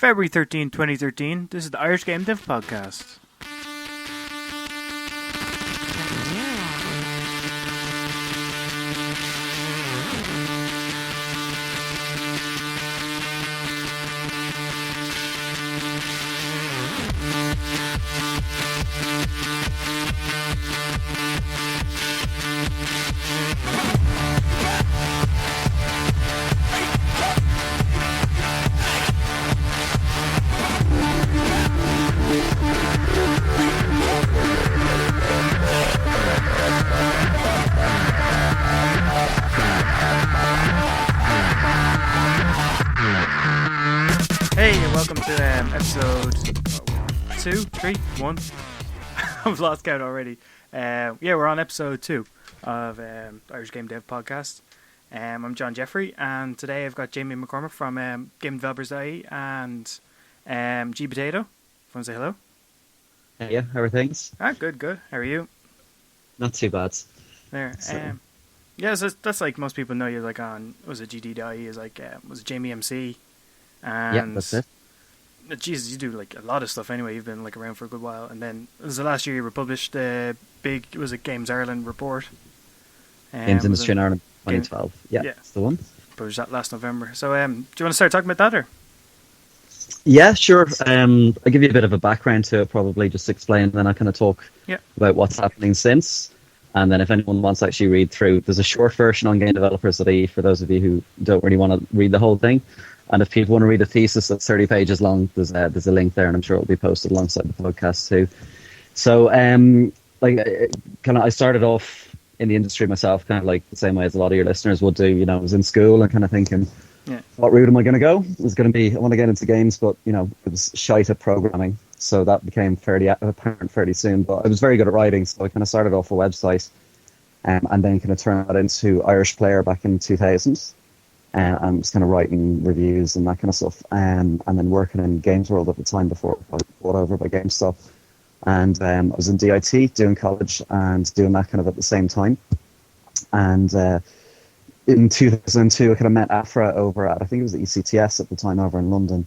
February 13, 2013. This is the Irish Game Dev Podcast. Hey, and welcome to episode 2, 3, 1. I've lost count already. We're on episode 2 of Irish Game Dev Podcast. I'm John Jeffrey, and today I've got Jamie McCormick from GameDevelopers.ie and gPotato. Want to say hello? Yeah, how are things? Good. How are you? Not too bad. There. So that's like most people know you like on, was it GD.ie, is like, was it Jamie MC? And yeah, that's it. Jesus, you do like a lot of stuff anyway. You've been like around for a good while, and then it was the last year you published the big, was it Games Ireland report? Games Industry in Ireland 2012. Yeah, that's the one. Published that last November. So, do you want to start talking about that, or? Yeah, sure. I'll give you a bit of a background to it, probably just explain, and then I kind of talk about what's happening since. And then if anyone wants to actually read through, there's a short version on GameDevelopers.ie for those of you who don't really want to read the whole thing. And if people want to read a thesis that's 30 pages long, there's a link there, and I'm sure it'll be posted alongside the podcast too. So, I started off in the industry myself, kind of like the same way as a lot of your listeners would do. You know, I was in school and kind of thinking, what route am I going to go? It was going to be, I want to get into games, but you know, it was shite at programming, so that became fairly apparent fairly soon. But I was very good at writing, so I kind of started off a website, and then kind of turned that into Irish Player back in 2000. And was kind of writing reviews and that kind of stuff, and then working in Games World at the time before I got bought over by GameStop. And I was in DIT doing college and doing that kind of at the same time. And in 2002, I kind of met Afra over at, I think it was the ECTS at the time over in London.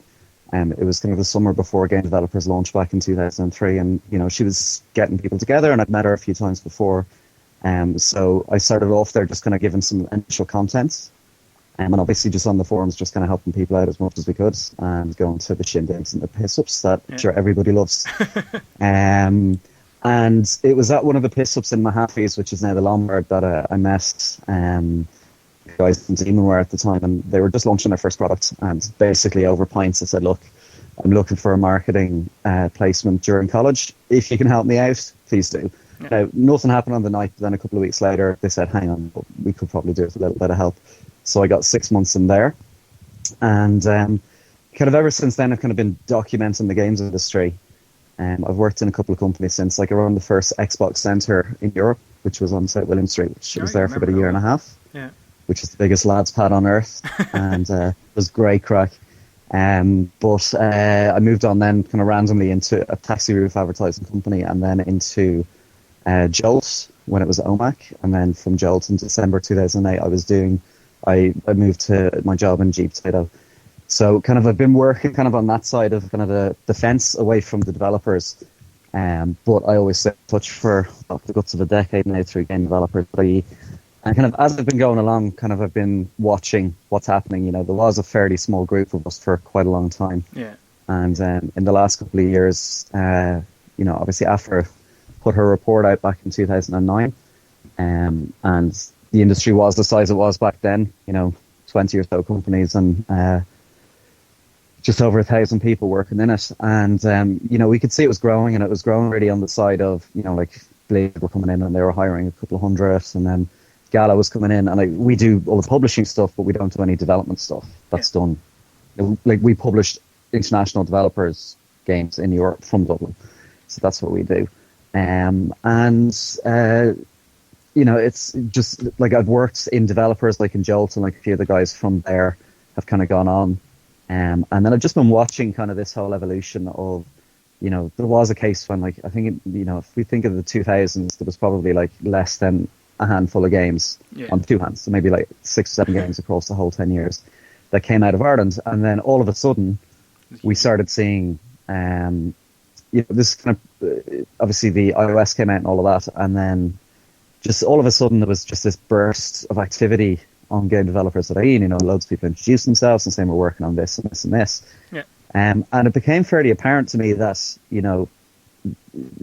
It was kind of the summer before Game Developers launched back in 2003, and you know, she was getting people together, and I'd met her a few times before. So I started off there just kind of giving some initial content. And obviously just on the forums, just kind of helping people out as much as we could, and going to the shindigs and the piss-ups that I'm sure everybody loves. And it was at one of the piss-ups in Mahaffey's, which is now the Lombard, that I met guys from Demonware at the time, and they were just launching their first product. And basically over pints, I said, look, I'm looking for a marketing placement during college. If you can help me out, please do. Now, nothing happened on the night, but then a couple of weeks later, they said, hang on, we could probably do it with a little bit of help. So I got 6 months in there, and kind of ever since then I've kind of been documenting the games industry. I've worked in a couple of companies since, like I run the first Xbox Centre in Europe, which was on South William Street, which was there for about a year and a half, which is the biggest lads pad on earth, and it was great crack. But I moved on then kind of randomly into a taxi roof advertising company, and then into Jolt when it was OMAC, and then from Jolt in December 2008 I moved to my job in gPotato. So kind of I've been working kind of on that side of kind of the fence away from the developers. But I always stay in touch for the guts of a decade now through GameDevelopers.ie. And kind of as I've been going along, kind of I've been watching what's happening. You know, there was a fairly small group of us for quite a long time. Yeah. And in the last couple of years, you know, obviously Afra put her report out back in 2009. And the industry was the size it was back then, you know, 20 or so companies and just over 1,000 people working in it. And, you know, we could see it was growing, and it was growing really on the side of, you know, like Blade were coming in and they were hiring a couple of hundred, and then Gala was coming in, and we do all the publishing stuff, but we don't do any development stuff. That's done. Like we published international developers games in Europe from Dublin. So that's what we do. You know, it's just like I've worked in developers like in Jolt, and like a few of the guys from there have kind of gone on. And then I've just been watching kind of this whole evolution of, you know, there was a case when, like, I think, you know, if we think of the 2000s, there was probably like less than a handful of games on two hands. So maybe like 6 or 7 games across the whole 10 years that came out of Ireland. And then all of a sudden we started seeing, this kind of, obviously the iOS came out and all of that, and then just all of a sudden there was just this burst of activity on GameDevelopers.ie, and loads of people introduced themselves and saying we're working on this and this and this. Yeah. And it became fairly apparent to me that,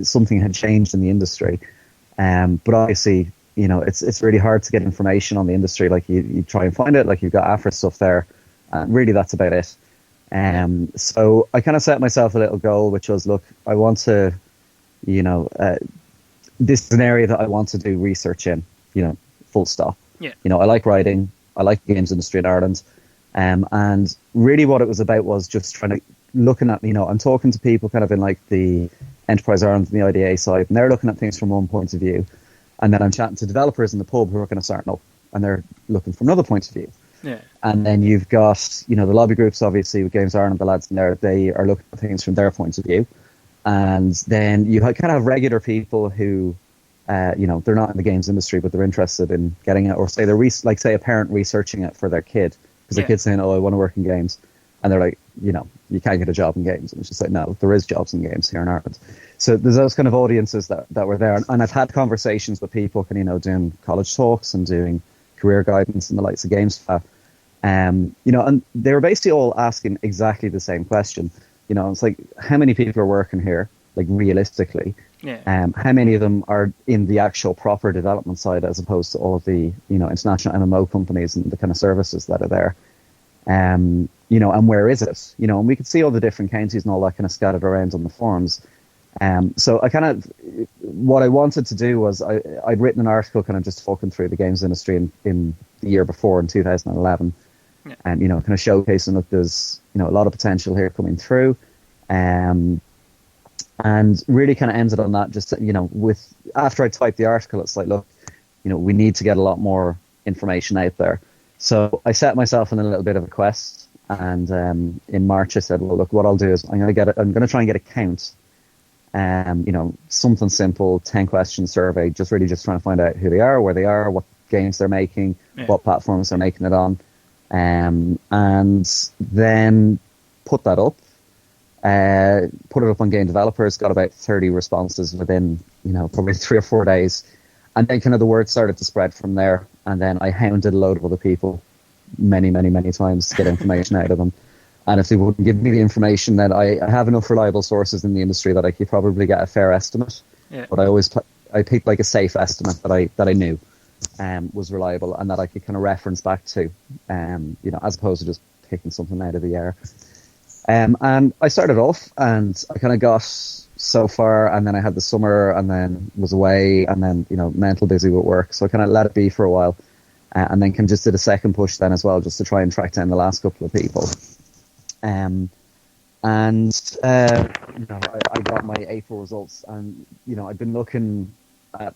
something had changed in the industry. But obviously, it's really hard to get information on the industry. Like you try and find it, like you've got Afra stuff there. Really, that's about it. So I kind of set myself a little goal, which was, look, I want to, this is an area that I want to do research in, full stop. Yeah. I like writing. I like the games industry in Ireland. And really what it was about was just looking at, I'm talking to people kind of in like the Enterprise Ireland and the IDA side, and they're looking at things from one point of view. And then I'm chatting to developers in the pub who are kind of starting up, and they're looking from another point of view. Yeah. And then you've got, the lobby groups, obviously, with Games Ireland, the lads in there, they are looking at things from their point of view. And then you kind of have regular people who, they're not in the games industry, but they're interested in getting it, or say say a parent researching it for their kid, because their kid's saying, oh, I want to work in games. And they're like, you can't get a job in games. And it's just like, no, there is jobs in games here in Ireland. So there's those kind of audiences that were there. And I've had conversations with people, doing college talks and doing career guidance and the likes of GameSpa. And they were basically all asking exactly the same question. It's like, how many people are working here, like realistically? Yeah. How many of them are in the actual proper development side, as opposed to all of the, international MMO companies and the kind of services that are there? And where is it? And we could see all the different counties and all that kind of scattered around on the forums. So what I wanted to do was I'd written an article kind of just talking through the games industry in the year before, in 2011. Yeah. And, kind of showcasing that there's, a lot of potential here coming through. And really kind of ended on that, just, after I typed the article, it's like, look, we need to get a lot more information out there. So I set myself in a little bit of a quest. And in March, I said, well, look, what I'll do is I'm going to try and get a count. Something simple, 10 question survey, just trying to find out who they are, where they are, what games they're making, what platforms they're making it on. And then put that up, put it up on Game Developers, got about 30 responses within, probably 3 or 4 days. And then kind of the word started to spread from there. And then I hounded a load of other people many, many, many times to get information out of them. And if they wouldn't give me the information, then I have enough reliable sources in the industry that I could probably get a fair estimate. Yeah. But I picked like a safe estimate that I knew was reliable and that I could kind of reference back to, as opposed to just picking something out of the air. And I started off and I kind of got so far, and then I had the summer and then was away and then, mental busy with work. So I kind of let it be for a while and then kind of just did a second push then as well, just to try and track down the last couple of people. I got my April results, and I've been looking at,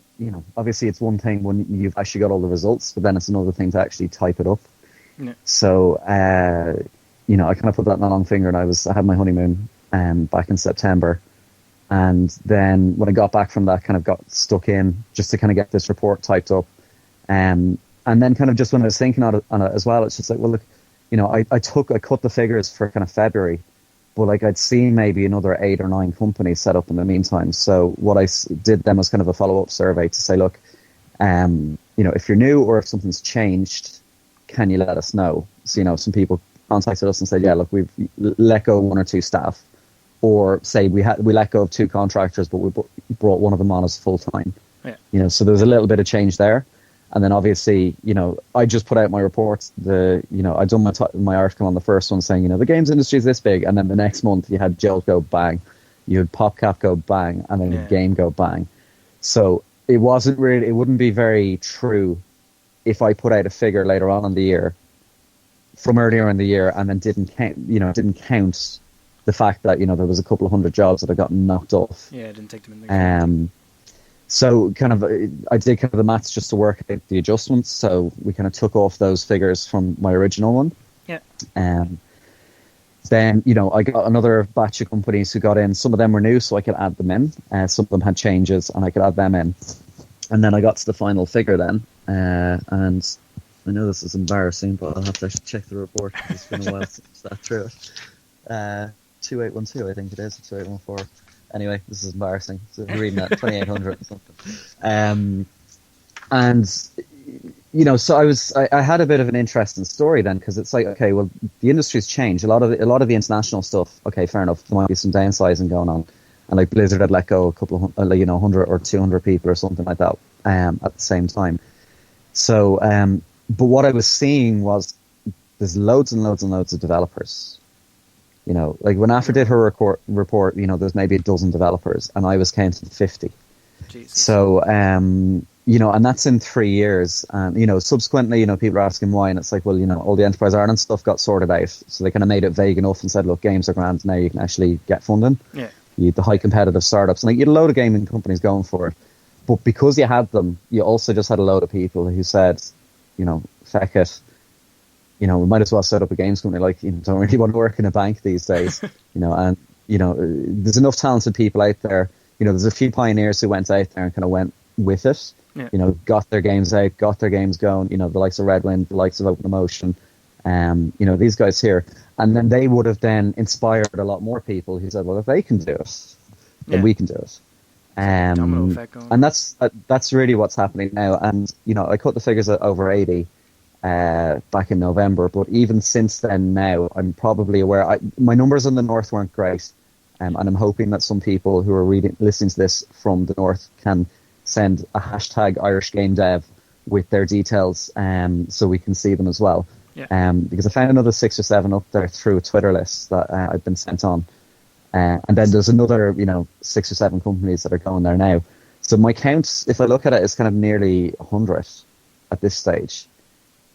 obviously it's one thing when you've actually got all the results, but then it's another thing to actually type it up. Yeah. So I kind of put that in a long finger, and I had my honeymoon back in September, and then when I got back from that, kind of got stuck in just to kind of get this report typed up, and then kind of just when I was thinking on it as well, it's just like, well, look, I cut the figures for kind of February, but like I'd seen maybe another 8 or 9 companies set up in the meantime. So what I did then was kind of a follow-up survey to say, look, if you're new or if something's changed, can you let us know? So, some people contacted us and said, yeah, look, we've let go of 1 or 2 staff, or say we let go of 2 contractors, but we brought one of them on as full-time. Yeah. So there was a little bit of change there. And then obviously, I just put out my reports. I'd done my article on the first one saying, the games industry is this big. And then the next month you had Jolt go bang. You had PopCap go bang. And then Game go bang. So it wouldn't be very true if I put out a figure later on in the year from earlier in the year and then didn't count the fact that, there was a couple of 100 jobs that had gotten knocked off. Yeah, I didn't take them in the account. So kind of, I did kind of the maths just to work out the adjustments. So we kind of took off those figures from my original one. Yeah. Then, I got another batch of companies who got in. Some of them were new, so I could add them in. Some of them had changes, and I could add them in. And then I got to the final figure then. And I know this is embarrassing, but I'll have to check the report. It's been a while since I sat through it. 2812, I think it is, or 2814. Anyway, this is embarrassing. So I'm reading that 2800 or something. And so I had a bit of an interesting story then, because it's like, okay, well, the industry's changed. A lot of the international stuff, okay, fair enough. There might be some downsizing going on, and like Blizzard had let go a couple of 100 or 200 people or something like that at the same time. So, but what I was seeing was there's loads and loads and loads of developers. Like when Afra did her report, there's maybe a dozen developers, and I was counting 50. Jesus. So, and that's in 3 years. And, subsequently, people are asking why, and it's like, well, all the Enterprise Ireland stuff got sorted out. So they kind of made it vague enough and said, look, games are grand, now you can actually get funding. Yeah. You had the high competitive startups, and like, you had a load of gaming companies going for it. But because you had them, you also just had a load of people who said, feck it. We might as well set up a games company. Like, don't really want to work in a bank these days. There's enough talented people out there. There's a few pioneers who went out there and kind of went with it. Yeah. Got their games out, got their games going. The likes of Redwind, the likes of Open Emotion. These guys here, and then they would have then inspired a lot more people who said, well, if they can do it, then we can do it. And that's really what's happening now. And I cut the figures at over 80. Back in November, but even since then now, I'm probably aware. My numbers in the north weren't great, and I'm hoping that some people who are listening to this from the north can send a hashtag Irish Game Dev with their details, so we can see them as well. Yeah. Because I found another 6 or 7 up there through a Twitter list that I've been sent on, and then there's another 6 or 7 companies that are going there now. So my count, if I look at it, is kind of nearly 100 at this stage.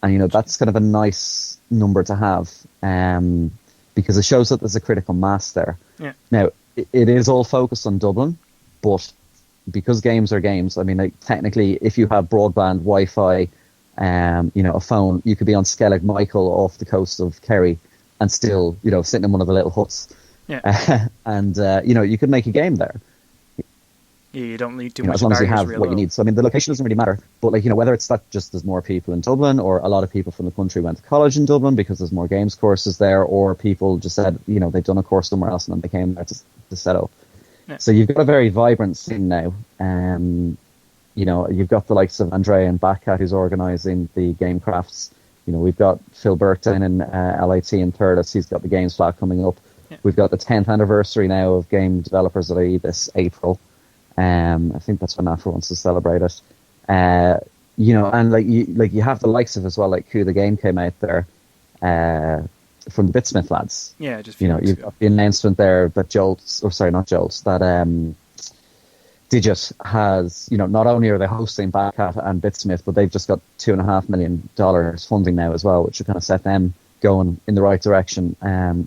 And, that's kind of a nice number to have, because it shows that there's a critical mass there. Yeah. Now, it is all focused on Dublin, but because games are games, I mean, like, technically, if you have broadband, Wi-Fi, a phone, you could be on Skellig Michael off the coast of Kerry and still, sitting in one of the little huts. Yeah. And, you could make a game there. Yeah, you don't need too much. As long as you have what you need. So, I mean, the location doesn't really matter. But, like, whether it's that just there's more people in Dublin, or a lot of people from the country went to college in Dublin because there's more games courses there, or people just said, they've done a course somewhere else and then they came there to set up. Yeah. So you've got a very vibrant scene now. You've got the likes of Andrea and Backcat who's organising the game crafts. We've got Phil Burt down in LIT in Thurles. He's got the games flat coming up. Yeah. We've got the 10th anniversary now of GameDevelopers.ie this April. I think that's when Afra wants to celebrate it. And you have the likes of as well, like who the game came out there from the Bitsmith lads. Yeah, just you've got the announcement there that that Digit has, not only are they hosting Backcat and Bitsmith, but they've just got $2.5 million funding now as well, which will kind of set them going in the right direction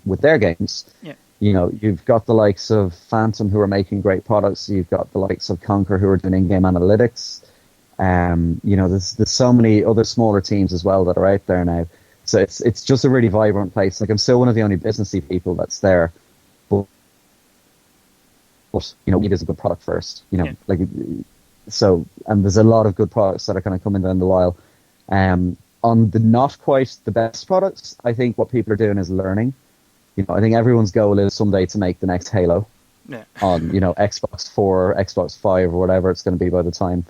with their games. Yeah. You've got the likes of Phantom who are making great products. You've got the likes of Conquer who are doing in-game analytics. There's so many other smaller teams as well that are out there now. So it's just a really vibrant place. Like, I'm still one of the only businessy people that's there, but it is a good product first. And there's a lot of good products that are kind of coming down the while. On the not quite the best products, I think what people are doing is learning. I think everyone's goal is someday to make the next Halo on, Xbox 4, Xbox 5, or whatever it's going to be by the time,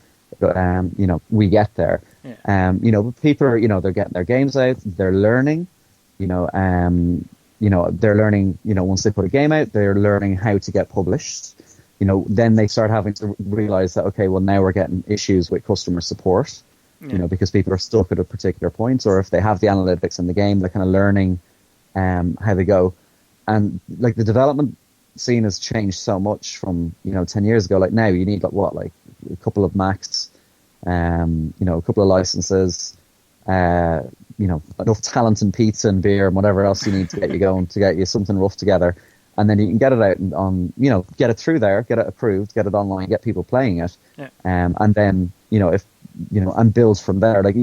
we get there. Yeah. But people are, they're getting their games out, they're learning, they're learning, once they put a game out, they're learning how to get published. Then they start having to realize that, okay, well, now we're getting issues with customer support, because people are stuck at a particular point, or if they have the analytics in the game, they're kind of learning how they go. And like the development scene has changed so much from 10 years ago. Like now you need like a couple of Macs, a couple of licenses, enough talent and pizza and beer and whatever else you need to get you going, to get you something rough together, and then you can get it out on get it through there, get it approved, get it online, get people playing it. Yeah. And then and build from there. Like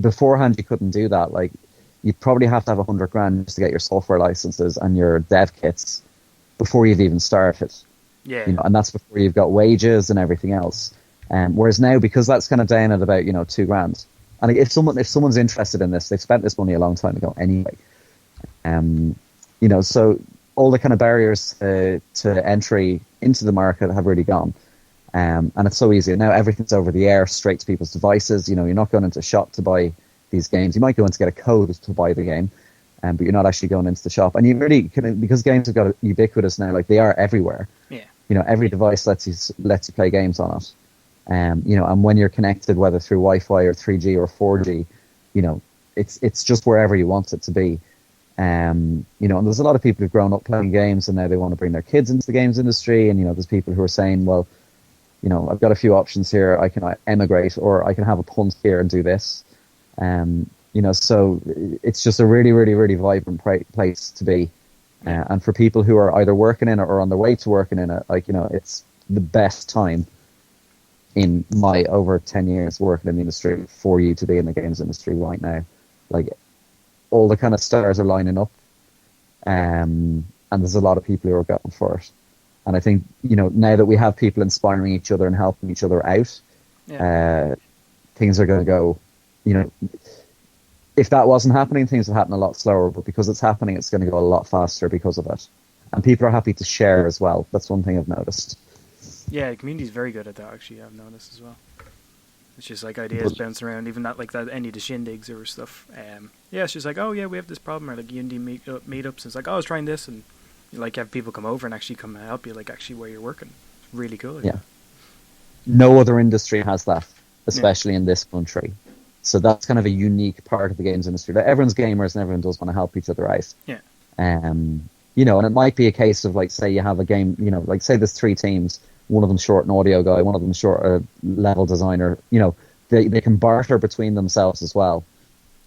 beforehand you couldn't do that. Like you'd probably have to have $100,000 just to get your software licenses and your dev kits before you've even started. Yeah. And that's before you've got wages and everything else. Whereas now, because that's kind of down at about $2,000, and if someone's interested in this, they've spent this money a long time ago anyway. So all the kind of barriers to entry into the market have really gone. And it's so easy. Now everything's over the air, straight to people's devices. You're not going into a shop to buy these games. You might go in to get a code to buy the game, but you're not actually going into the shop. And you really can, because games have got ubiquitous now, like they are everywhere. Yeah. Every device lets you play games on it. And when you're connected, whether through Wi-Fi or 3G or 4G, it's just wherever you want it to be. And there's a lot of people who've grown up playing games and now they want to bring their kids into the games industry. And, there's people who are saying, well, I've got a few options here. I can emigrate or I can have a punt here and do this. So it's just a really, really, really vibrant place to be. And for people who are either working in it or on their way to working in it, it's the best time in my over 10 years working in the industry for you to be in the games industry right now. Like, all the kind of stars are lining up, and there's a lot of people who are going for it. And I think, now that we have people inspiring each other and helping each other out, things are going to go, if that wasn't happening, things would happen a lot slower. But because it's happening, it's going to go a lot faster because of it. And people are happy to share as well. That's one thing I've noticed. Yeah, the community is very good at that, actually, I've noticed as well. It's just like ideas bouncing around, even not like that, any of the shindigs or stuff. It's just like, oh yeah, we have this problem, or like Unity meetups. And it's like, oh, I was trying this, and you like have people come over and actually come and help you, like actually where you're working. It's really cool. Yeah. No other industry has that, especially in this country. So that's kind of a unique part of the games industry. That everyone's gamers and everyone does want to help each other out. Yeah. And it might be a case of like, say you have a game, like say there's 3 teams. One of them short an audio guy, one of them short a level designer. They can barter between themselves as well.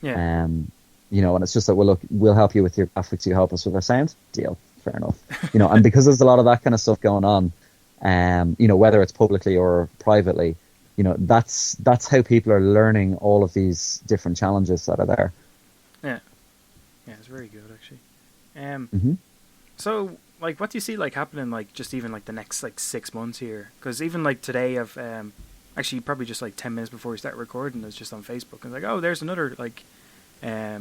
Yeah. And it's just that we'll help you with your graphics, you help us with our sound. Deal, fair enough. And because there's a lot of that kind of stuff going on, whether it's publicly or privately, that's how people are learning all of these different challenges that are there. Yeah. Yeah, it's very good actually. Mm-hmm. So, like, what do you see like happening, like just even like the next like 6 months here? Because even like today, I've actually probably just like 10 minutes before we start recording, it's just on Facebook, and it's like, oh, there's another like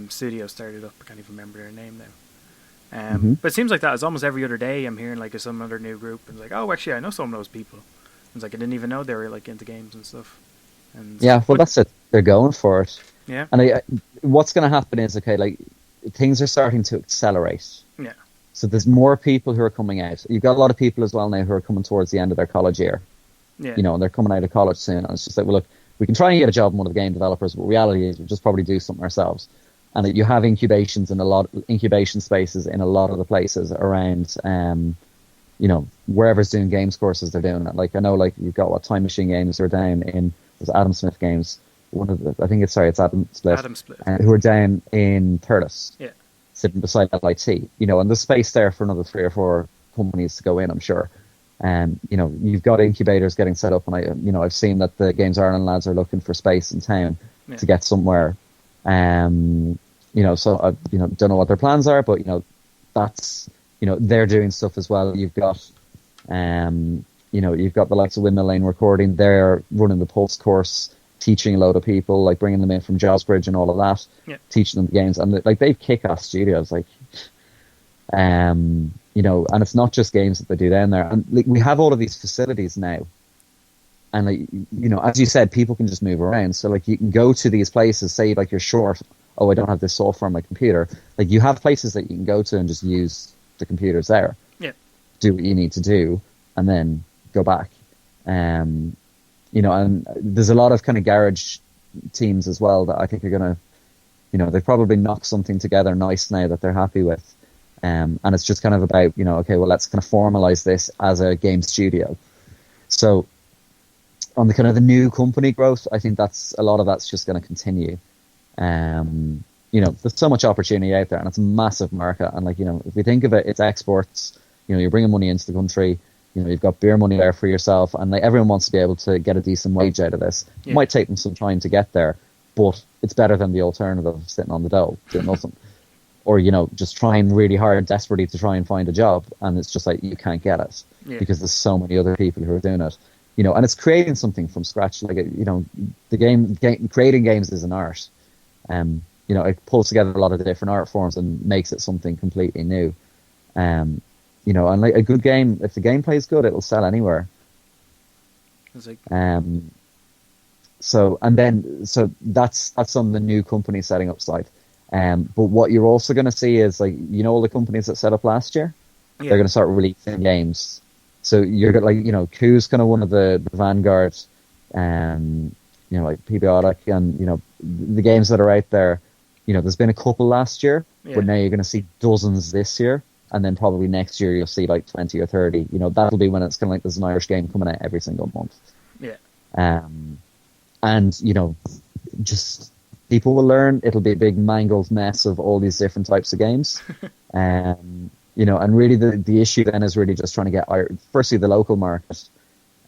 studio started up. I can't even remember their name now. But it seems like that is almost every other day. I'm hearing like some other new group, and it's like, oh, actually, I know some of those people. It's like I didn't even know they were like into games and stuff. And yeah, well, that's it. They're going for it. Yeah. And what's going to happen is, okay, like things are starting to accelerate. Yeah. So there's more people who are coming out. You've got a lot of people as well now who are coming towards the end of their college year. Yeah. And they're coming out of college soon. And it's just like, well, look, we can try and get a job in one of the game developers, but reality is we'll just probably do something ourselves. And that you have incubation spaces in a lot of the places around, wherever's doing games courses, they're doing it. Like, I know, like, you've got Time Machine Games who are down in, there's Adam Smith Games. It's Adam Split. Who are down in Thurles. Yeah. Sitting beside LIT, and there's space there for another 3 or 4 companies to go in, I'm sure. You've got incubators getting set up, and I've seen that the Games Ireland lads are looking for space in town to get somewhere. So I don't know what their plans are, but that's they're doing stuff as well. You've got you've got the likes of Windmill Lane Recording. They're running the Pulse course, teaching a load of people, like bringing them in from Jawsbridge and all of that, teaching them the games, and like they've kick-ass studios, like, and it's not just games that they do down there, and like, we have all of these facilities now, and like, as you said, people can just move around, so like you can go to these places, say like you're short, I don't have this software on my computer, like you have places that you can go to and just use the computers there, do what you need to do, and then go back. And there's a lot of kind of garage teams as well that I think are going to, they've probably knocked something together nice now that they're happy with. And it's just kind of about, okay, well, let's kind of formalize this as a game studio. So on the kind of the new company growth, I think a lot of that's just going to continue. There's so much opportunity out there, and it's a massive market. And like, if we think of it, it's exports, you're bringing money into the country. You've got beer money there for yourself, and like everyone wants to be able to get a decent wage out of this. It might take them some time to get there, but it's better than the alternative of sitting on the dole doing nothing, or just trying really hard, desperately to try and find a job, and it's just like you can't get it because there's so many other people who are doing it. And it's creating something from scratch. Like the game creating games is an art. it pulls together a lot of the different art forms and makes it something completely new. And like a good game, if the gameplay is good, it will sell anywhere. So that's some of the new companies setting up site. But what you're also going to see is like all the companies that set up last year, they're going to start releasing games. So you're like Q's kind of one of the vanguard, like Pebiotic and the games that are out there. There's been a couple last year, but now you're going to see dozens this year. And then probably next year you'll see like 20 or 30. That'll be when it's kind of like there's an Irish game coming out every single month. Yeah. And just people will learn. It'll be a big mangled mess of all these different types of games. And really the issue then is really just trying to get firstly the local market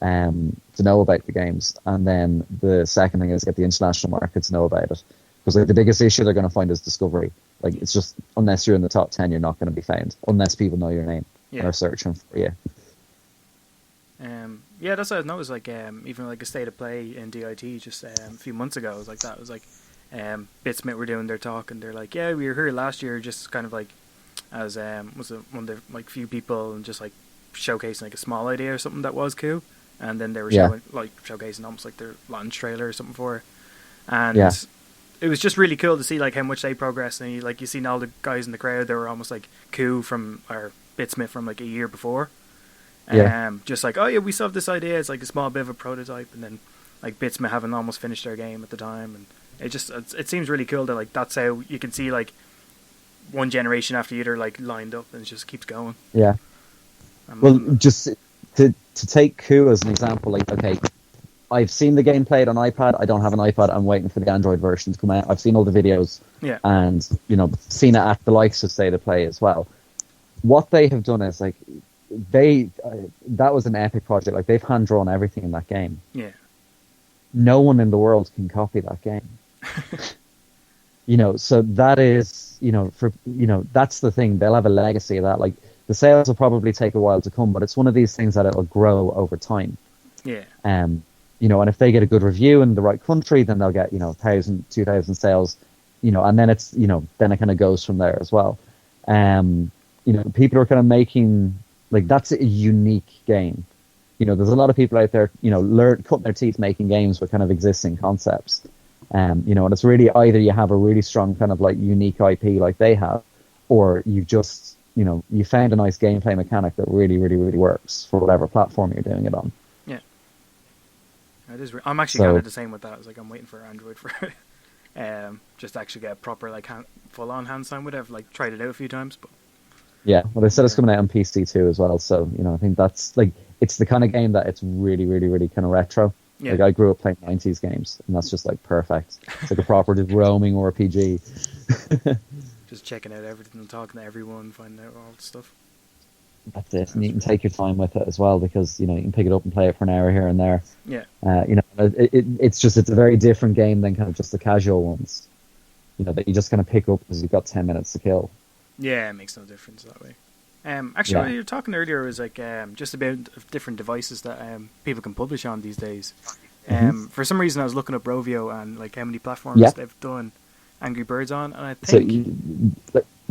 to know about the games, and then the second thing is get the international market to know about it. Because like the biggest issue they're going to find is discovery. Like it's just unless you're in the top 10, you're not going to be found unless people know your name and are searching for you. That's what I noticed. Like even like a state of play in DIT just a few months ago. It was like that. It was like Bitsmith were doing their talk, and they're like, yeah, we were here last year, just kind of like as was one of the like few people, and just like showcasing like a small idea or something that was cool, and then they were showcasing almost like their launch trailer or something for it. And it was just really cool to see like how much they progressed, and you seen all the guys in the crowd, they were almost like or Bitsmith from like a year before. Just like, oh yeah, we still have this idea. It's like a small bit of a prototype, and then like Bitsmith having almost finished their game at the time, and it seems really cool that like that's how you can see like one generation after the other like lined up, and it just keeps going. Yeah. Well, just to take Coup as an example, like okay, I've seen the game played on iPad. I don't have an iPad. I'm waiting for the Android version to come out. I've seen all the videos, and seen it at the likes of State of Play as well. What they have done is like that was an epic project. Like they've hand drawn everything in that game. Yeah. No one in the world can copy that game. So that is that's the thing. They'll have a legacy of that. Like the sales will probably take a while to come, but it's one of these things that it'll grow over time. Yeah. And if they get a good review in the right country, then they'll get 1,000, 2,000 sales. And then it's then it kind of goes from there as well. People are kind of making like that's a unique game. There's a lot of people out there cutting their teeth making games with kind of existing concepts. And it's really either you have a really strong kind of like unique IP like they have, or you just you found a nice gameplay mechanic that really, really, really works for whatever platform you're doing it on. Yeah, it is. I'm actually kind of the same with that. It's like I'm waiting for Android for just to actually get a proper like full on hand sign with it. I've like tried it out a few times, but yeah. Well, they said it's coming out on PC too as well. So I think that's like it's the kind of game that it's really, really, really kind of retro. Yeah. Like I grew up playing 90s games, and that's just like perfect. It's like a proper roaming RPG. Just checking out everything and talking to everyone, finding out all the stuff. That's it. And you can take your time with it as well, because you can pick it up and play it for an hour here and there. Yeah. It's a very different game than kind of just the casual ones. That you just kind of pick up because you've got 10 minutes to kill. Yeah, it makes no difference that way. Actually, what you were talking earlier was like just about different devices that people can publish on these days. For some reason, I was looking up Rovio and like how many platforms they've done Angry Birds on, and I think.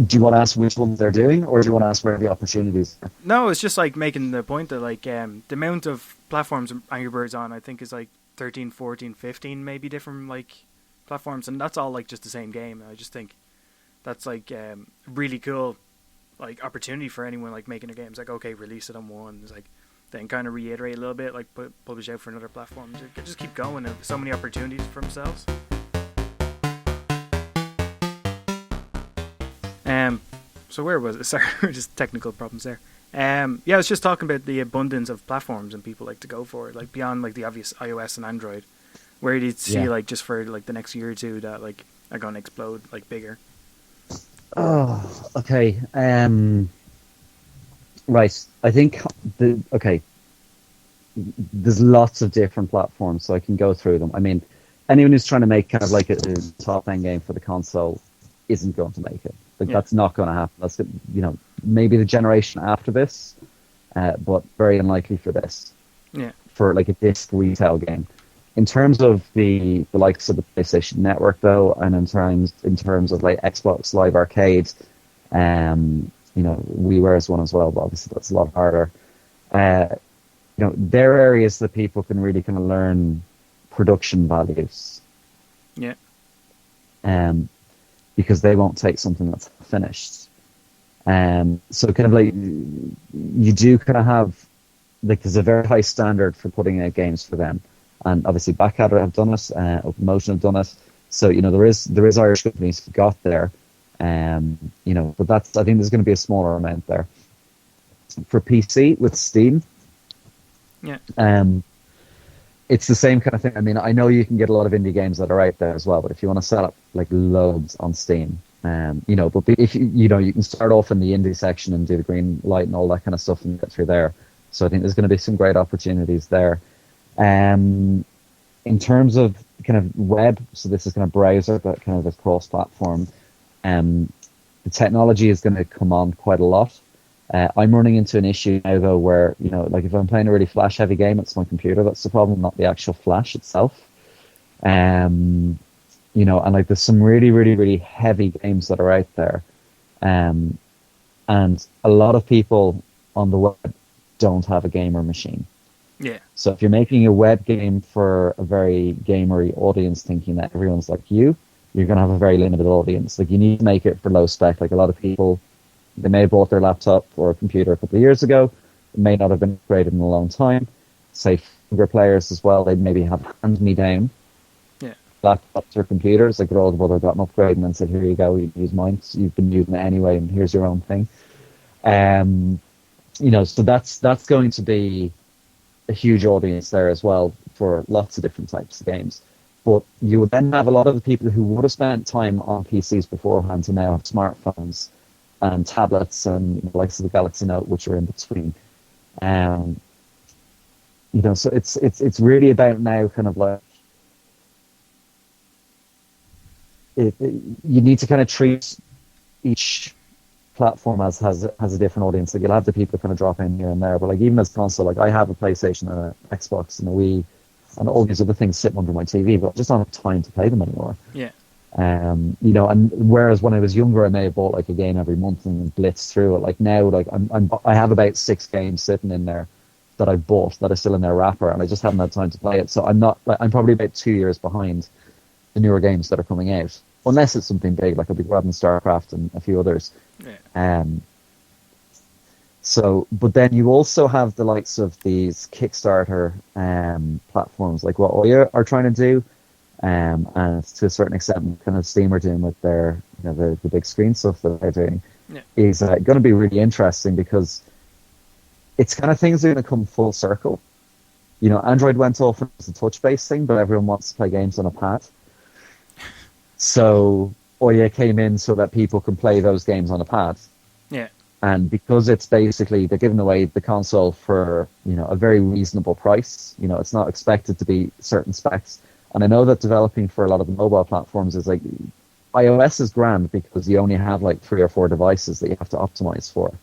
Do you want to ask which ones they're doing, or do you want to ask where the opportunities are? No, it's just like making the point that like the amount of platforms Angry Birds on, I think, is like 13, 14, 15 maybe different like platforms, and that's all like just the same game. And I just think that's like really cool. Like opportunity for anyone like making a game. It's like, okay, release it on one. It's like then kind of reiterate a little bit, like publish out for another platform. Just keep going. There's so many opportunities for themselves. So where was it? Sorry, just technical problems there. I was just talking about the abundance of platforms and people like to go for it, like beyond like the obvious iOS and Android. Where do you see like just for like the next year or two that like are going to explode like bigger? Oh, okay. Right. I think there's lots of different platforms, so I can go through them. I mean, anyone who's trying to make kind of like a top end game for the console isn't going to make it. Like that's not going to happen. That's maybe the generation after this, but very unlikely for this. Yeah. For like a disc retail game. In terms of the likes of the PlayStation Network, though, and in terms of like Xbox Live Arcade, WiiWare is one as well, but obviously that's a lot harder. They're areas that people can really kind of learn production values. Yeah. Because they won't take something that's finished. So kind of like you do kind of have like there's a very high standard for putting out games for them, and obviously Backadder have done it, OpenMotion have done it. So there is Irish companies who got there, but I think there's going to be a smaller amount there. For PC with Steam, yeah, it's the same kind of thing. I mean, I know you can get a lot of indie games that are out there as well, but if you want to set up like loads on Steam, but if you can start off in the indie section and do the green light and all that kind of stuff and get through there. So I think there's going to be some great opportunities there. In terms of kind of web, so this is kind of browser, but kind of this cross-platform, the technology is going to come on quite a lot. I'm running into an issue now, though, where, like if I'm playing a really flash-heavy game, it's my computer that's the problem, not the actual flash itself. And like there's some really, really, really heavy games that are out there. And a lot of people on the web don't have a gamer machine. Yeah. So if you're making a web game for a very gamery audience thinking that everyone's like you're going to have a very limited audience. Like you need to make it for low spec. Like a lot of people, they may have bought their laptop or a computer a couple of years ago. It may not have been upgraded in a long time. Say younger players as well, they maybe have hand-me-down laptops or computers. Like their older brother got an upgrade and then said, here you go, you use mine. So you've been using it anyway and here's your own thing. So that's going to be a huge audience there as well for lots of different types of games. But you would then have a lot of the people who would have spent time on PCs beforehand to now have smartphones and tablets and likes of the Galaxy Note, which are in between. So it's really about now kind of like you need to kind of treat each platform has a different audience. Like you'll have the people kind of drop in here and there, but like even as console, like I have a PlayStation and an Xbox and a Wii and all these other things sitting under my TV, but I just don't have time to play them anymore. Yeah. And whereas when I was younger, I may have bought like a game every month and blitzed through it. Like now, like I have about 6 games sitting in there that I bought that are still in their wrapper, and I just haven't had time to play it. So I'm probably about 2 years behind the newer games that are coming out, unless it's something big, like I'll be grabbing StarCraft and a few others. Yeah. But then you also have the likes of these Kickstarter platforms, like what Oya are trying to do, and to a certain extent, kind of Steam are doing with their, the big screen stuff that they're doing, is going to be really interesting because it's kind of things that are going to come full circle. Android went off as a touch-based thing, but everyone wants to play games on a pad. So Oya came in so that people can play those games on a pad. Yeah. And because it's basically, they're giving away the console for, a very reasonable price. It's not expected to be certain specs. And I know that developing for a lot of the mobile platforms is like, iOS is grand because you only have like 3 or 4 devices that you have to optimize for.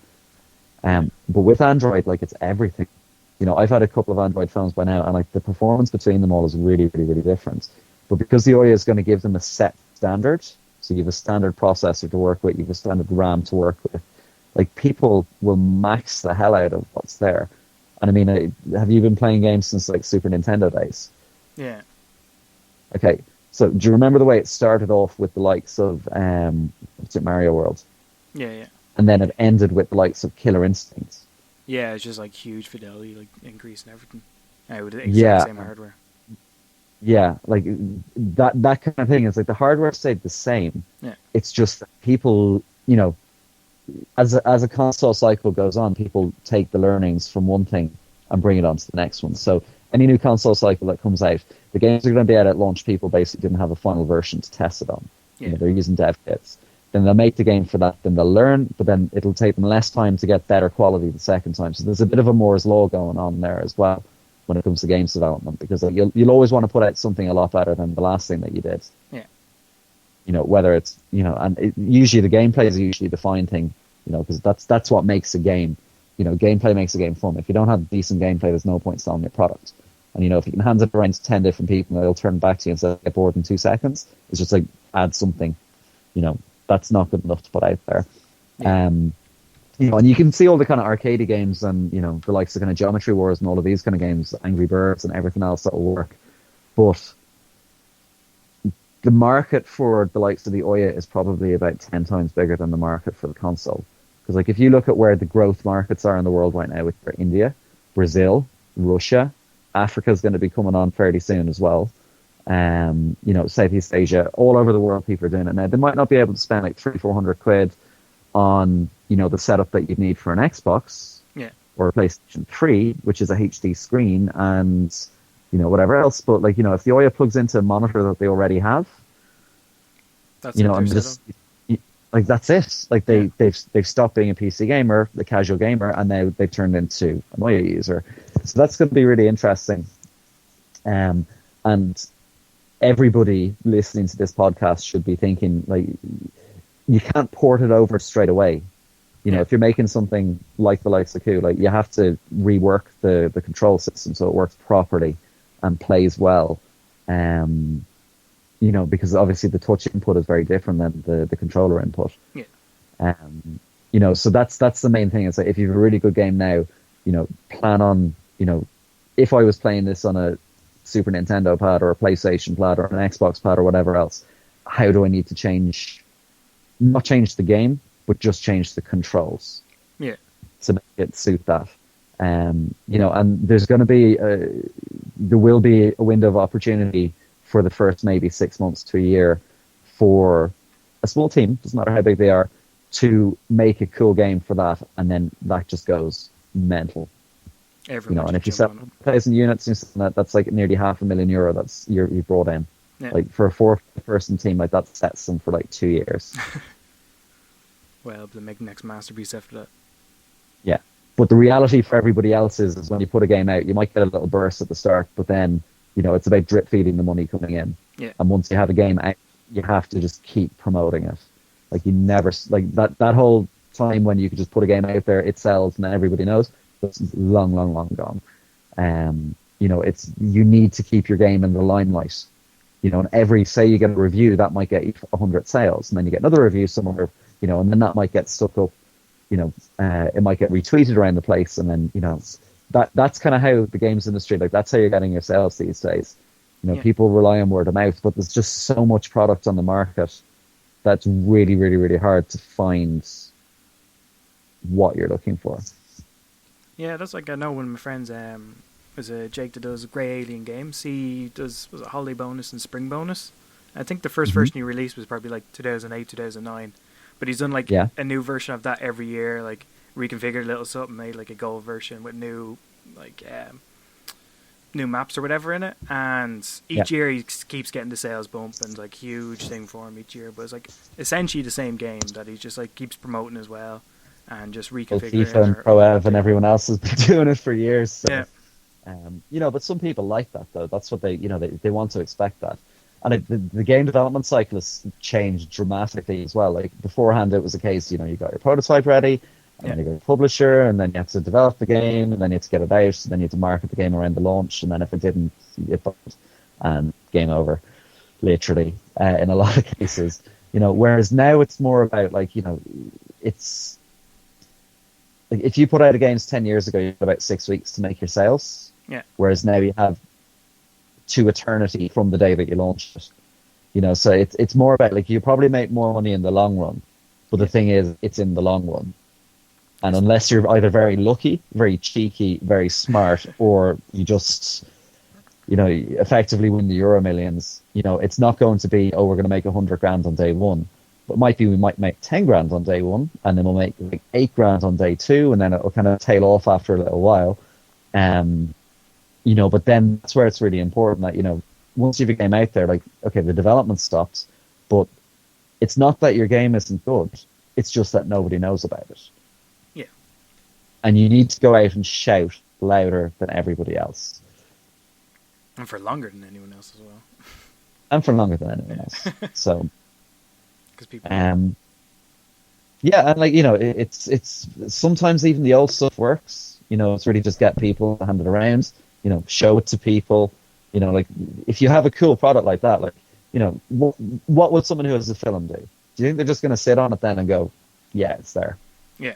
But with Android, like it's everything. I've had a couple of Android phones by now, and like the performance between them all is really, really, really different. But because the Oya is going to give them a set standard, so you have a standard processor to work with, you have a standard RAM to work with, like people will max the hell out of what's there. And I mean, have you been playing games since like Super Nintendo days? Yeah. Okay, so do you remember the way it started off with the likes of Mario World? Yeah. And then it ended with the likes of Killer Instinct. Yeah, it's just like huge fidelity, like increase and everything. With the exact same hardware. Yeah, like that kind of thing. Is like the hardware stayed the same. Yeah. It's just that people, as a console cycle goes on, people take the learnings from one thing and bring it on to the next one. So any new console cycle that comes out, the games are going to be out at launch. People basically didn't have a final version to test it on. Yeah. They're using dev kits. Then they'll make the game for that. Then they'll learn, but then it'll take them less time to get better quality the second time. So there's a bit of a Moore's law going on there as well when it comes to games development, because like, you'll always want to put out something a lot better than the last thing that you did. Yeah. Whether it's usually the gameplay is usually the fine thing, because that's what makes a game. Gameplay makes a game fun. If you don't have decent gameplay, there's no point selling your product. And, if you can hand it around to 10 different people and they'll turn back to you and say, get bored in 2 seconds, it's just like, add something. That's not good enough to put out there. Yeah. And you can see all the kind of arcade games and, the likes of kind of Geometry Wars and all of these kind of games, Angry Birds and everything else that will work. But the market for the likes of the Ouya is probably about 10 times bigger than the market for the console. Because, like, if you look at where the growth markets are in the world right now, which are India, Brazil, Russia, Africa is going to be coming on fairly soon as well. Southeast Asia, all over the world, people are doing it now. They might not be able to spend like 300-400 quid on, the setup that you'd need for an Xbox or a PlayStation 3, which is a HD screen and, whatever else. But, like, if the Ouya plugs into a monitor that they already have, that's like, that's it. Like, they've stopped being a PC gamer, the casual gamer, and now they've turned into an Ouya user. So that's going to be really interesting. And everybody listening to this podcast should be thinking, like, you can't port it over straight away. If you're making something like the likes of Q, like, you have to rework the control system so it works properly and plays well. Because obviously the touch input is very different than the controller input. So that's the main thing. Is that if you have a really good game now, plan on, if I was playing this on a Super Nintendo pad or a PlayStation pad or an Xbox pad or whatever else, how do I need to not change the game, but just change the controls to make it suit that. And there's going to be there will be a window of opportunity for the first maybe 6 months to a year for a small team, doesn't matter how big they are, to make a cool game for that, and then that just goes mental. And if you sell 1,000 units, that's like nearly €500,000 that's you brought in. Like, for a 4-person team, like, that sets them for like 2 years. Well, they'll make the next masterpiece after that. Yeah, but the reality for everybody else is when you put a game out, you might get a little burst at the start, but then it's about drip feeding the money coming in. And once you have a game out, you have to just keep promoting it. Like, you never, like, that whole time when you could just put a game out there, it sells, and then everybody knows. It's long, long, long gone. You need to keep your game in the limelight. And say you get a review, that might get you 100 sales, and then you get another review somewhere, and then that might get stuck up. It might get retweeted around the place, and then that's kind of how the games industry, like, that's how you're getting your sales these days. People rely on word of mouth, but there's just so much product on the market that's really, really, really hard to find what you're looking for. Yeah, that's like, I know one of my friends, there's a Jake that does Grey Alien games. He does, was it Holiday Bonus and Spring Bonus? I think the first version he released was probably like 2008, 2009. But he's done like a new version of that every year, like reconfigured a little something, made like a gold version with new new maps or whatever in it. And each year he keeps getting the sales bump, and like huge thing for him each year. But it's like essentially the same game that he just like keeps promoting as well. And just reconfiguring. FIFA and Pro Ev and everyone else has been doing it for years. So. But some people like that, though. That's what they want to expect that. And the game development cycle has changed dramatically as well. Like, beforehand, it was a case, you got your prototype ready, and then you got a publisher, and then you have to develop the game, and then you have to get it out, and then you have to market the game around the launch, and then if it didn't, it fucked, and game over, literally, in a lot of cases. Whereas now it's more about, like, it's... Like, if you put out a game 10 years ago, you had about 6 weeks to make your sales. Whereas now you have to eternity from the day that you launched it. So it's more about, like, you probably make more money in the long run, but the thing is, it's in the long run. And unless you're either very lucky, very cheeky, very smart, or you just, effectively win the Euro Millions, it's not going to be, we're going to make 100 grand on day one. But it might be we might make 10 grand on day one, and then we'll make like 8 grand on day two, and then it'll kind of tail off after a little while. But then that's where it's really important that, once you have a game out there, like, okay, the development stops, but it's not that your game isn't good. It's just that nobody knows about it. Yeah. And you need to go out and shout louder than everybody else. And for longer than anyone else as well. And for longer than anyone else. So... People... and like, it's sometimes even the old stuff works. It's really just get people to hand it around. show it to people. Like if you have a cool product like that, like, what would someone who has a film do? Do you think they're just going to sit on it then and go, yeah, it's there? Yeah.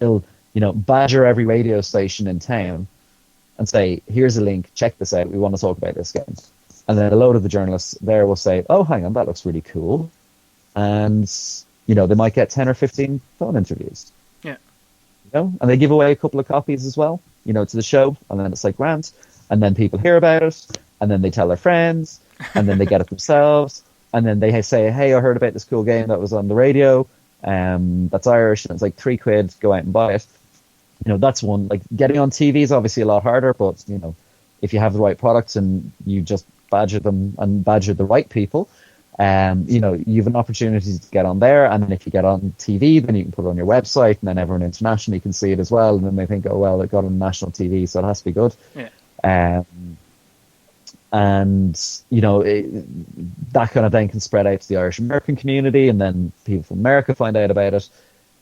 It'll, badger every radio station in town and say, here's a link, check this out, we want to talk about this game. And then a load of the journalists there will say, oh, hang on, that looks really cool. And, they might get 10 or 15 phone interviews. Yeah. And they give away a couple of copies as well, to the show. And then it's like grand. And then people hear about it. And then they tell their friends. And then they get it themselves. And then they say, hey, I heard about this cool game that was on the radio. That's Irish. And it's like £3, go out and buy it. That's one. Like, getting on TV is obviously a lot harder. But, if you have the right products and you just badger them and badger the right people, you have an opportunity to get on there. And then if you get on TV, then you can put it on your website, and then everyone internationally can see it as well. And then they think, oh, well, it got on national TV, so it has to be good. Yeah. And, that kind of then can spread out to the Irish American community, and then people from America find out about it.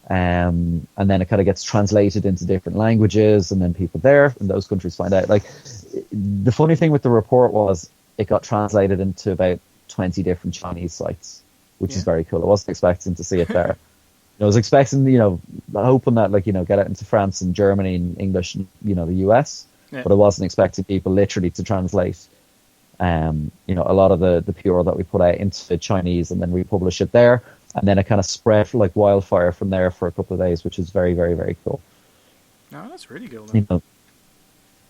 And then it kind of gets translated into different languages, and then people there in those countries find out. Like, the funny thing with the report was it got translated into about 20 different Chinese sites, which is very cool. I wasn't expecting to see it there. I was expecting, hoping that, like, get it into France and Germany and English and, the US, but I wasn't expecting people literally to translate, a lot of the PR that we put out into Chinese and then republish it there. And then it kind of spread like wildfire from there for a couple of days, which is very, very, very cool. No, that's really cool, man.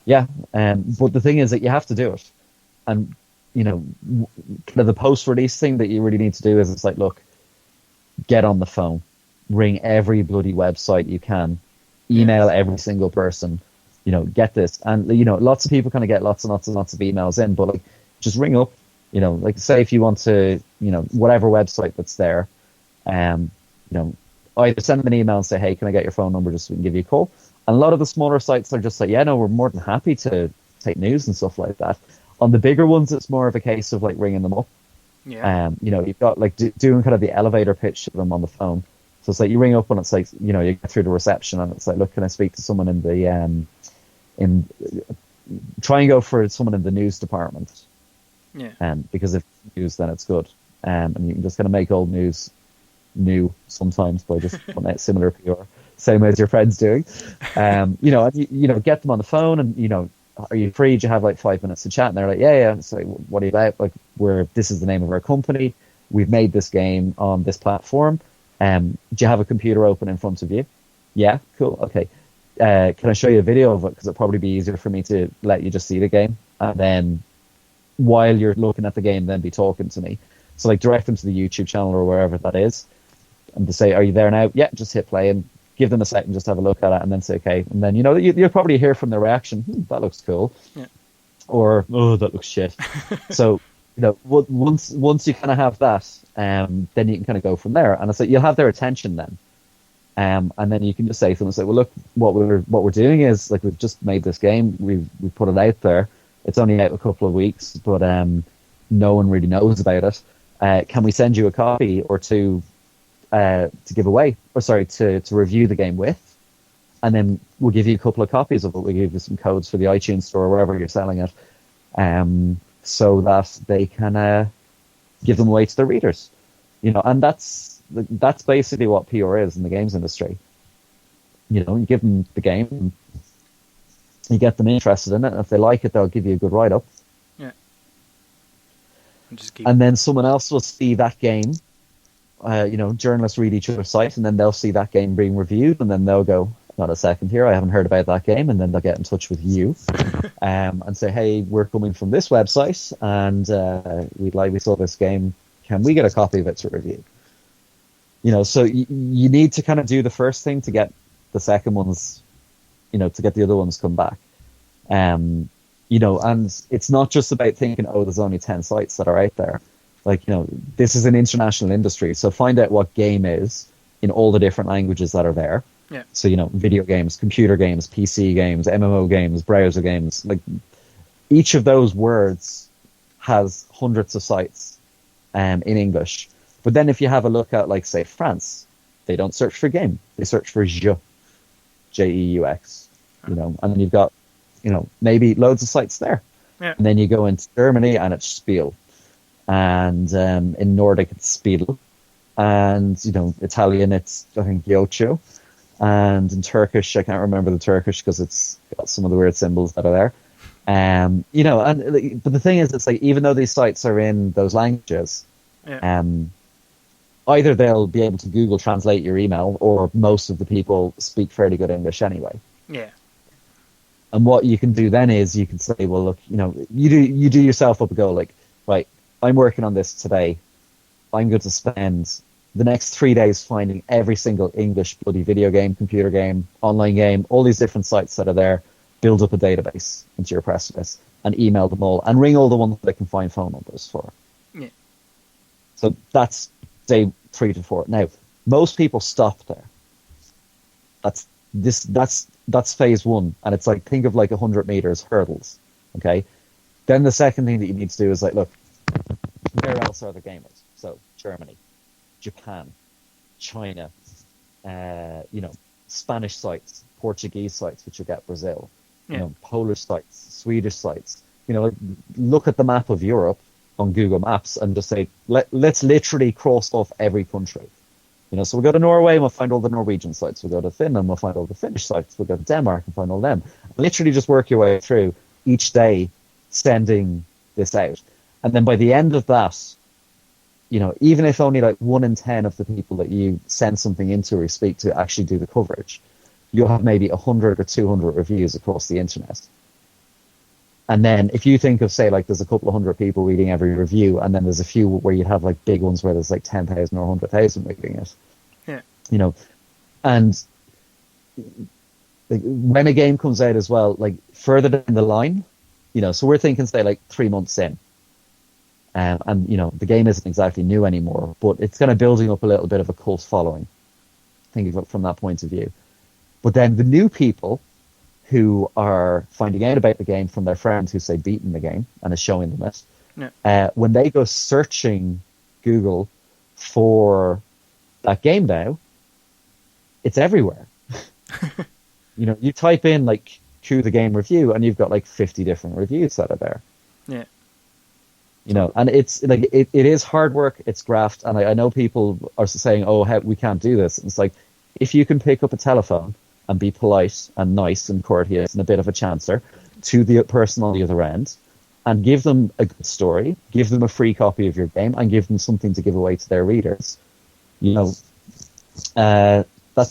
Yeah. But the thing is that you have to do it. And, the post-release thing that you really need to do is, it's like, look, get on the phone, ring every bloody website you can, email every single person, get this. And, lots of people kind of get lots and lots and lots of emails in, but, like, just ring up, like, say if you want to, whatever website that's there, either send them an email and say, hey, can I get your phone number just so we can give you a call? And a lot of the smaller sites are just like, yeah, no, we're more than happy to take news and stuff like that. On the bigger ones, it's more of a case of, like, ringing them up. Yeah. You've got, like, doing kind of the elevator pitch to them on the phone. So it's like you ring up and it's like, you get through the reception and it's like, look, can I speak to someone in the try and go for someone in the news department. Yeah. Because if it's news, then it's good. And you can just kind of make old news new sometimes by just putting out similar PR, same as your friends doing. And get them on the phone and, are you free? Do you have like 5 minutes to chat? And they're like, yeah. So what are you about? Like, this is the name of our company. We've made this game on this platform. Do you have a computer open in front of you? Yeah, cool. Okay. Can I show you a video of it? Because it'll probably be easier for me to let you just see the game. And then while you're looking at the game, then be talking to me. So, like, direct them to the YouTube channel or wherever that is. And to say, are you there now? Yeah, just hit play and give them a second, just have a look at it, and then say, okay. And then, you'll probably hear from their reaction, that looks cool. Yeah. Or, oh, that looks shit. So, once you kind of have that, then you can kind of go from there. And it's like, you'll have their attention then. And then you can just say to them, well, look, what we're doing is, like, we've just made this game. We've put it out there. It's only out a couple of weeks, but no one really knows about it. Can we send you a copy or two to give away, or sorry, to review the game with? And then we'll give you a couple of copies of it. We'll give you some codes for the iTunes store or wherever you're selling it, so that they can give them away to their readers. And that's basically what PR is in the games industry. You give them the game, and you get them interested in it, and if they like it, they'll give you a good write-up. Yeah. And then someone else will see that game. Journalists read each other's site, and then they'll see that game being reviewed, and then they'll go, not a second here, I haven't heard about that game, and then they'll get in touch with you and say, hey, we're coming from this website, and we saw this game, can we get a copy of it to review? So you need to kind of do the first thing to get the second ones, to get the other ones come back. And it's not just about thinking, oh, there's only 10 sites that are out there. Like, this is an international industry, so find out what game is in all the different languages that are there. Yeah. So, video games, computer games, PC games, MMO games, browser games, like, each of those words has hundreds of sites in English. But then if you have a look at, like, say, France, they don't search for game, they search for Jeux, Jeux, and then you've got, maybe loads of sites there. Yeah. And then you go into Germany and it's Spiel. And in Nordic it's Spiel. And, Italian it's, I think, Giocho. And in Turkish, I can't remember the Turkish because it's got some of the weird symbols that are there. But the thing is, it's like, even though these sites are in those languages, either they'll be able to Google translate your email, or most of the people speak fairly good English anyway. Yeah. And what you can do then is you can say, well, look, you do yourself up a goal, like, right, I'm working on this today. I'm going to spend the next 3 days finding every single English bloody video game, computer game, online game, all these different sites that are there, build up a database into your press list and email them all and ring all the ones that I can find phone numbers for. Yeah. So that's day 3 to 4. Now, most people stop there. That's phase 1. And it's like, think of like 100 meters hurdles. Okay. Then the second thing that you need to do is like, look, where else are the gamers? So Germany, Japan, China, Spanish sites, Portuguese sites, which you get Brazil, Polish sites, Swedish sites. Look at the map of Europe on Google Maps and just say, let's literally cross off every country. So we'll go to Norway and we'll find all the Norwegian sites. We'll go to Finland and we'll find all the Finnish sites. We'll go to Denmark and find all them. Literally just work your way through each day, sending this out. And then by the end of that, even if only like 1 in 10 of the people that you send something into or speak to actually do the coverage, you'll have maybe 100 or 200 reviews across the internet. And then if you think of, say, like there's a couple of hundred people reading every review, and then there's a few where you have like big ones where there's like 10,000 or 100,000 reading it. Yeah. And like, when a game comes out as well, like further down the line, so we're thinking, say, like 3 months in. And the game isn't exactly new anymore, but it's kind of building up a little bit of a cult following. Think of it from that point of view. But then the new people who are finding out about the game from their friends who say beaten the game and is showing them it, when they go searching Google for that game now, it's everywhere. You type in like Q the game review and you've got like 50 different reviews that are there. Yeah. And it's like it is hard work, it's graft, and I know people are saying, "Oh, we can't do this." And it's like, if you can pick up a telephone and be polite and nice and courteous and a bit of a chancer to the person on the other end, and give them a good story, give them a free copy of your game, and give them something to give away to their readers, that's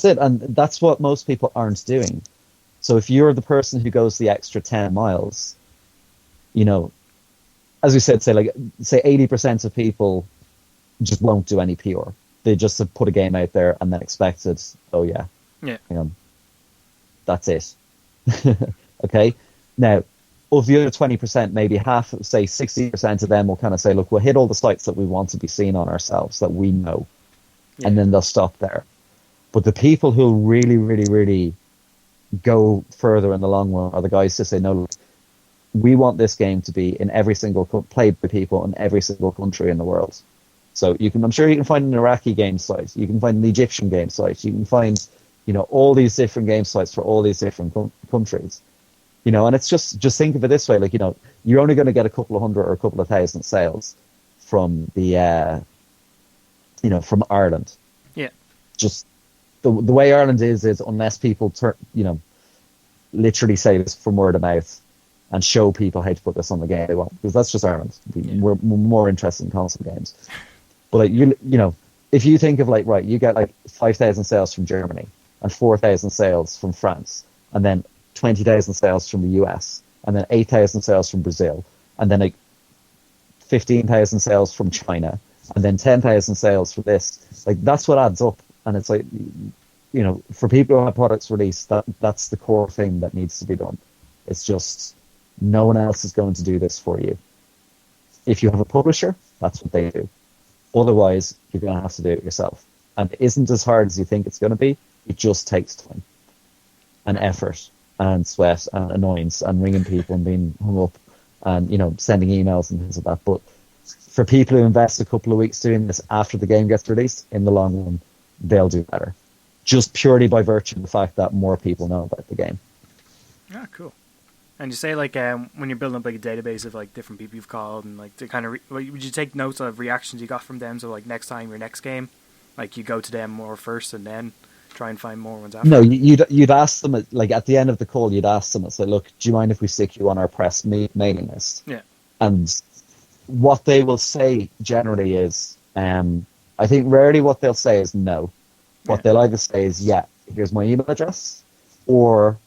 it. And that's what most people aren't doing. So if you're the person who goes the extra 10 miles, as we said, say 80% of people just won't do any PR. They just put a game out there and then expected, that's it. Okay. Now, of the other 20%, maybe half, say 60% of them will kind of say, look, we'll hit all the sites that we want to be seen on ourselves, that we know. Yeah. And then they'll stop there. But the people who really, really, really go further in the long run are the guys who say, no, look, we want this game to be in every single played by people in every single country in the world. So I'm sure you can find an Iraqi game site, you can find an Egyptian game site, you can find, all these different game sites for all these different countries. And it's just think of it this way, like, you're only going to get a couple of hundred or a couple of thousand sales from the, from Ireland. Yeah. Just the way Ireland is unless people literally say this from word of mouth and show people how to put this on the game they want, because that's just Ireland. We're more interested in console games. But like, if you think of like, right, you get like 5,000 sales from Germany and 4,000 sales from France, and then 20,000 sales from the US, and then 8,000 sales from Brazil, and then like 15,000 sales from China, and then 10,000 sales for this. Like, that's what adds up. And it's like, for people who have products released, that's the core thing that needs to be done. It's just no one else is going to do this for you. If you have a publisher, that's what they do. Otherwise, you're going to have to do it yourself. And it isn't as hard as you think it's going to be. It just takes time and effort and sweat and annoyance and ringing people and being hung up and, sending emails and things like that. But for people who invest a couple of weeks doing this after the game gets released, in the long run, they'll do better. Just purely by virtue of the fact that more people know about the game. Ah, cool. And you say like when you're building up like a database of like different people you've called and like to kind of would you take notes of reactions you got from them? So like next time your next game, like you go to them more first and then try and find more ones after. No, you'd ask them like at the end of the call, you'd ask them, it's like, look, do you mind if we stick you on our press mailing list? Yeah. And what they will say generally is, I think rarely what they'll say is no. What they'll either say is, yeah, here's my email address, or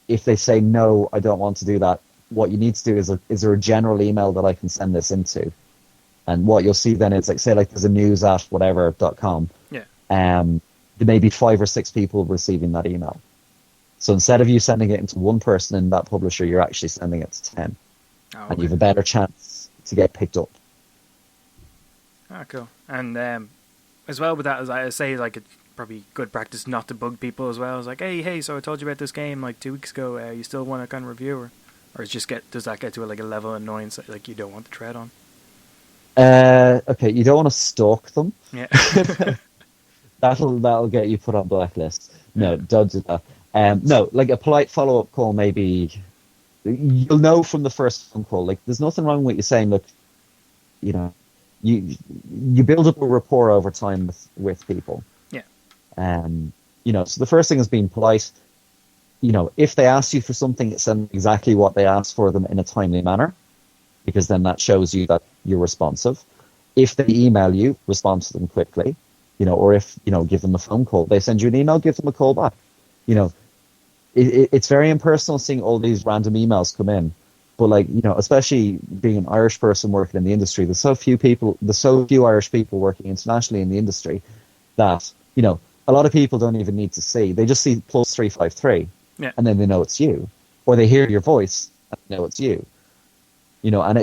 if they say no, I don't want to do that, what you need to do is there a general email that I can send this into? And what you'll see then is like, say like there's a news at whatever.com. Yeah. There may be 5 or 6 people receiving that email. So instead of you sending it into one person in that publisher, you're actually sending it to 10. Oh, okay. And you have a better chance to get picked up. Ah, cool. And as well with that, as I say, like it's probably good practice not to bug people as well. It's like, hey, so I told you about this game like 2 weeks ago. You still want to kind of review, or it's just does that get to like a level of annoyance that, like you don't want to tread on? Okay, you don't want to stalk them. Yeah. That'll get you put on blacklist. No, don't do that. No, like a polite follow-up call, maybe you'll know from the first phone call. Like, there's nothing wrong with you saying, look, you know, you build up a rapport over time with people. Yeah. You know, so the first thing is being polite. You know, if they ask you for something, send exactly what they asked for them in a timely manner, because then that shows you that you're responsive. If they email you, respond to them quickly. You know, or if, you know, give them a phone call. They send you an email, give them a call back. You know, it's very impersonal seeing all these random emails come in. But like, you know, especially being an Irish person working in the industry, there's so few Irish people working internationally in the industry that, you know, a lot of people don't even need to see. They just see +353, and then they know it's you. Or they hear your voice and they know it's you. You know, and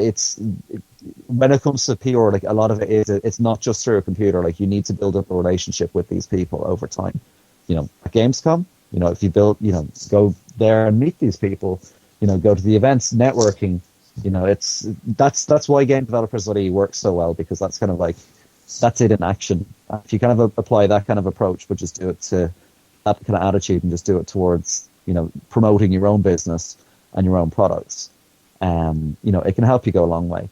when it comes to PR, like a lot of it is, it's not just through a computer. Like you need to build up a relationship with these people over time. You know, at Gamescom, you know, if you go there and meet these people, you know, go to the events, networking, you know, that's why GameDevelopers.ie works so well, because that's kind of like, that's it in action. If you kind of apply that kind of approach, but just do it to that kind of attitude and just do it towards, you know, promoting your own business and your own products, you know, it can help you go a long way.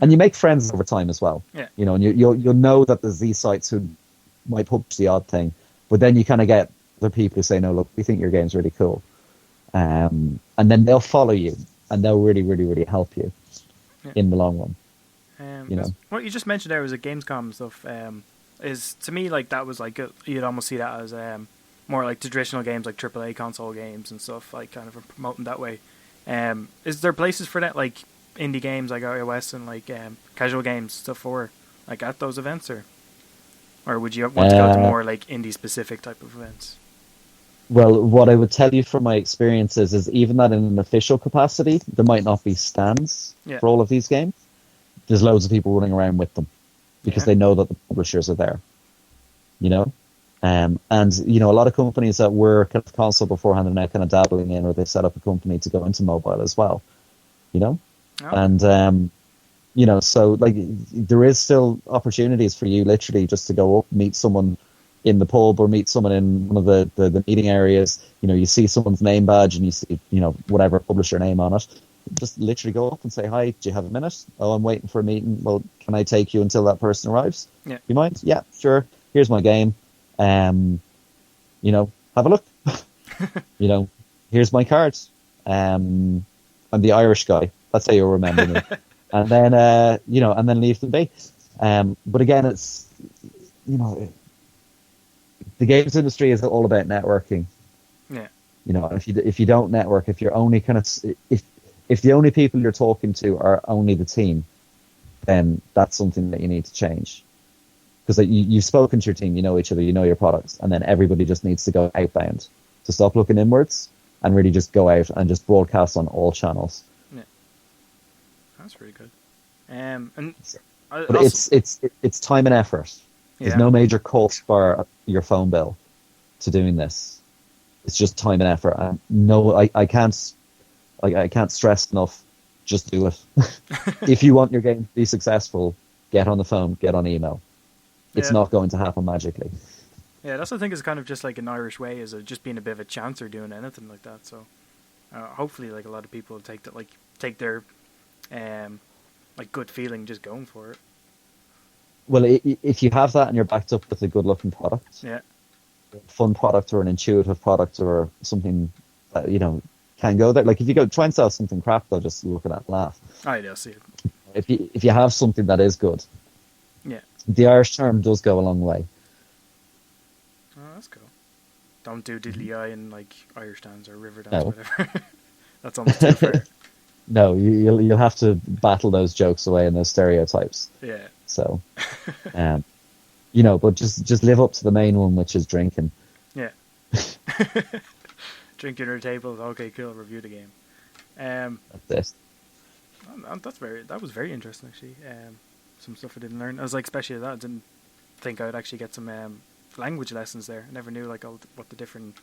And you make friends over time as well. Yeah. You know, and you'll know that there's these sites who might publish the odd thing, but then you kind of get the people who say, no, look, we think your game's really cool. And then they'll follow you and they'll really, really, really help you in the long run. You know, what you just mentioned there was a Gamescom stuff. Is to me like that was like you'd almost see that as more like traditional games like AAA console games and stuff, like kind of promoting that way. Is there places for that, like indie games like iOS and like casual games stuff for like at those events, or would you want to go to more like indie specific type of events? Well, what I would tell you from my experiences is even that in an official capacity, there might not be stands for all of these games. There's loads of people running around with them because they know that the publishers are there, you know? And, you know, a lot of companies that were kind of console beforehand are now kind of dabbling in, or they set up a company to go into mobile as well, you know? Oh. And, you know, so like there is still opportunities for you literally just to go up, meet someone in the pub or meet someone in one of the meeting areas. You know, you see someone's name badge and you see, you know, whatever publisher name on it. Just literally go up and say, hi, do you have a minute? Oh, I'm waiting for a meeting. Well, can I take you until that person arrives? Yeah. You mind? Yeah, sure. Here's my game. You know, have a look. You know, here's my cards. I'm the Irish guy. That's how you'll remember me. And then, you know, and then leave them be. But again, it's, you know, the games industry is all about networking. Yeah. You know, if you don't network, if you're only kind of, if the only people you're talking to are only the team, then that's something that you need to change. Because you've spoken to your team, you know each other, you know your products, and then everybody just needs to go outbound. To stop looking inwards and really just go out and just broadcast on all channels. Yeah, that's really good. And but also, it's time and effort. There's no major cost for your phone bill to doing this. It's just time and effort. And no, I can't stress enough. Just do it. If you want your game to be successful, get on the phone, get on email. It's not going to happen magically. Yeah, that's the thing. Is kind of just like an Irish way, is just being a bit of a chancer doing anything like that. So hopefully, like a lot of people take their like good feeling just going for it. Well, if you have that and you're backed up with a good-looking product, Yeah. a fun product or an intuitive product or something that, can go there. Like if you go try and sell something crap, they'll just look at that and laugh. I do see it. If you have something that is good, yeah, the Irish term does go a long way. Oh, that's cool. Don't do diddly eye in like Irish dance or river dance, No. or whatever. That's almost too far. No, you'll have to battle those jokes away and those stereotypes. Yeah. So, but just live up to the main one, which is drinking. Yeah. Drinking at a table. Okay, cool. Review the game. That's it. That was very interesting actually. Some stuff I didn't learn. I was like, especially that, I didn't think I would actually get some language lessons there. I never knew like what the different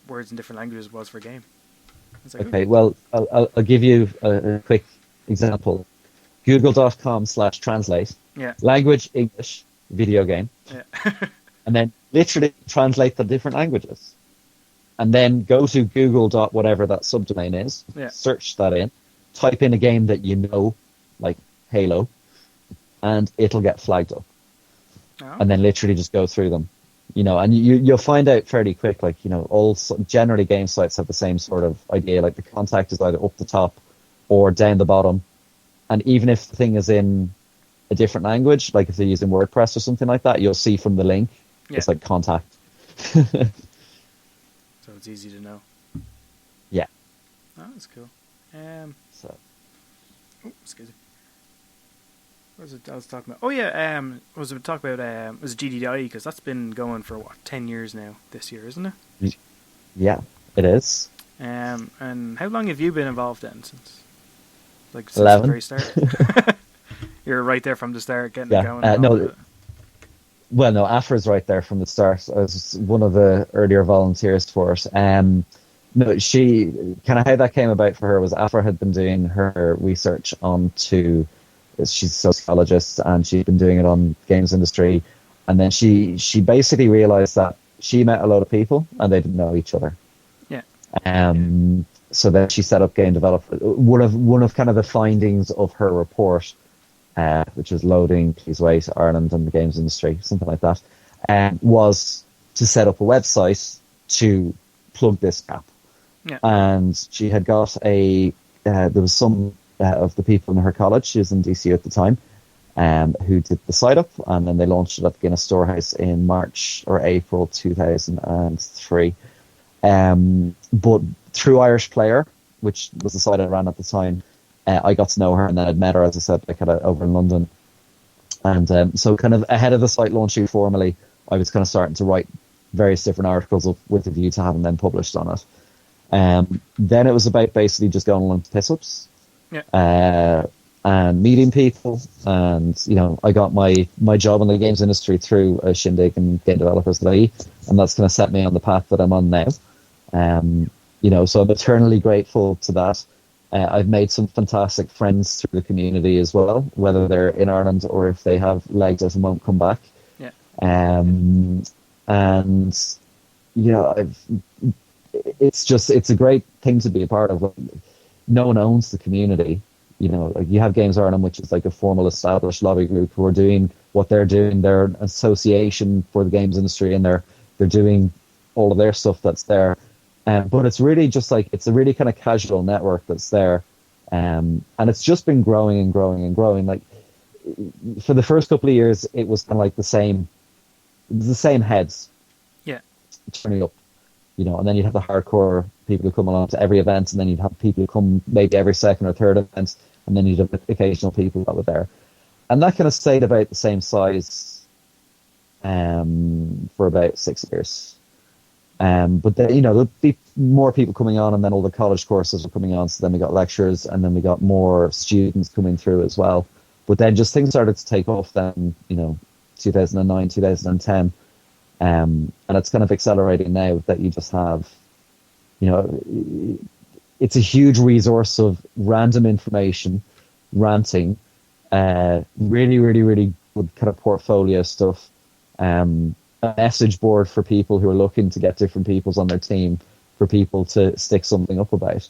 words in different languages was for a game. Like, okay, well, I'll give you a quick example. Google.com/translate. Yeah. Language English video game. Yeah. And then literally translate the different languages. And then go to Google. Whatever that subdomain is. Yeah. Search that in. Type in a game that you know, like Halo, and it'll get flagged up. Oh. And then literally just go through them. And you'll find out fairly quick, generally game sites have the same sort of idea, like the contact is either up the top or down the bottom. And even if the thing is in a different language, like if they're using WordPress or something like that, you'll see from the link, It's like contact. So it's easy to know. Yeah. Oh, that's cool. Excuse me. What was it I was talking about? Oh yeah, was it talk about was it GD.ie, because that's been going for 10 years now this year, isn't it? Yeah, it is. And how long have you been involved then? Since 11. the very start. You're right there from the start, getting it going. Well, no, Afra's right there from the start. I was one of the earlier volunteers for it. No, she kind of how that came about for her was Afra had been doing her research onto. She's a sociologist and she'd been doing it on games industry, and then she basically realized that she met a lot of people and they didn't know each other. Yeah. So then she set up Game Developer. One of kind of the findings of her report, which was loading, please wait, Ireland and the games industry, something like that, was to set up a website to plug this gap. Yeah. And she had got there was some of the people in her college, she was in DC at the time, who did the site up, and then they launched it at the Guinness Storehouse in March or April 2003. But through Irish Player, which was the site I ran at the time, I got to know her, and then I'd met her, as I said, over in London. And so kind of ahead of the site launching formally, I was kind of starting to write various different articles with a view to having them published on it. Then it was about basically just going along to piss-ups. Yeah. And meeting people, and I got my job in the games industry through a shindig and GameDevelopers.ie, and that's going to set me on the path that I'm on now. So I'm eternally grateful to that. I've made some fantastic friends through the community as well, whether they're in Ireland or if they have legs out and won't come back. Yeah. It's a great thing to be a part of. No one owns the community. You have Games Ireland, which is like a formal established lobby group who are doing what they're doing. They're an association for the games industry, and they're doing all of their stuff that's there. But it's really just it's a really kind of casual network that's there. And it's just been growing and growing and growing. Like for the first couple of years, it was kind of like the same heads. Yeah. Turning up, and then you'd have the hardcore people who come along to every event, and then you'd have people who come maybe every second or third event, and then you'd have occasional people that were there. And that kind of stayed about the same size for about 6 years. But then, there'll be more people coming on, and then all the college courses are coming on, so then we got lectures, and then we got more students coming through as well. But then just things started to take off then, 2009, 2010. And it's kind of accelerating now that you just have, it's a huge resource of random information, ranting, really, really, really good kind of portfolio stuff, a message board for people who are looking to get different peoples on their team, for people to stick something up about.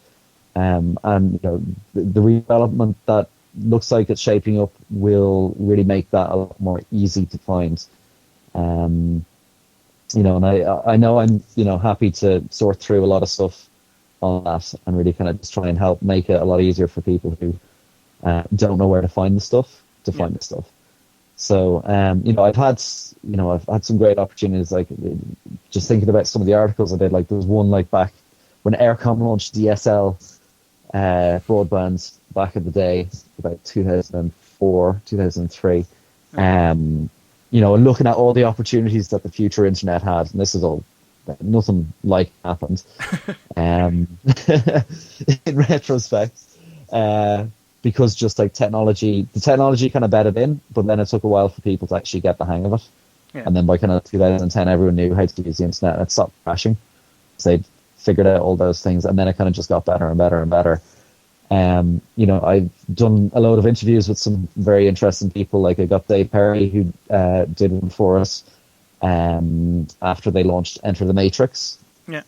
And the redevelopment that looks like it's shaping up will really make that a lot more easy to find. And I know I'm happy to sort through a lot of stuff on that and really kind of just try and help make it a lot easier for people who don't know where to find the stuff find the stuff. So I've had some great opportunities, like just thinking about some of the articles I did. Like there was one like back when Aircom launched DSL broadband back in the day, about 2004, 2003. Looking at all the opportunities that the future internet had, and this is all nothing like happened in retrospect, because just like the technology kind of bedded in, but then it took a while for people to actually get the hang of it. Yeah. And then by kind of 2010, everyone knew how to use the internet, and it stopped crashing. So they'd figured out all those things, and then it kind of just got better and better and better. I've done a load of interviews with some very interesting people. Like I got Dave Perry, who did one for us after they launched Enter the Matrix. Yeah.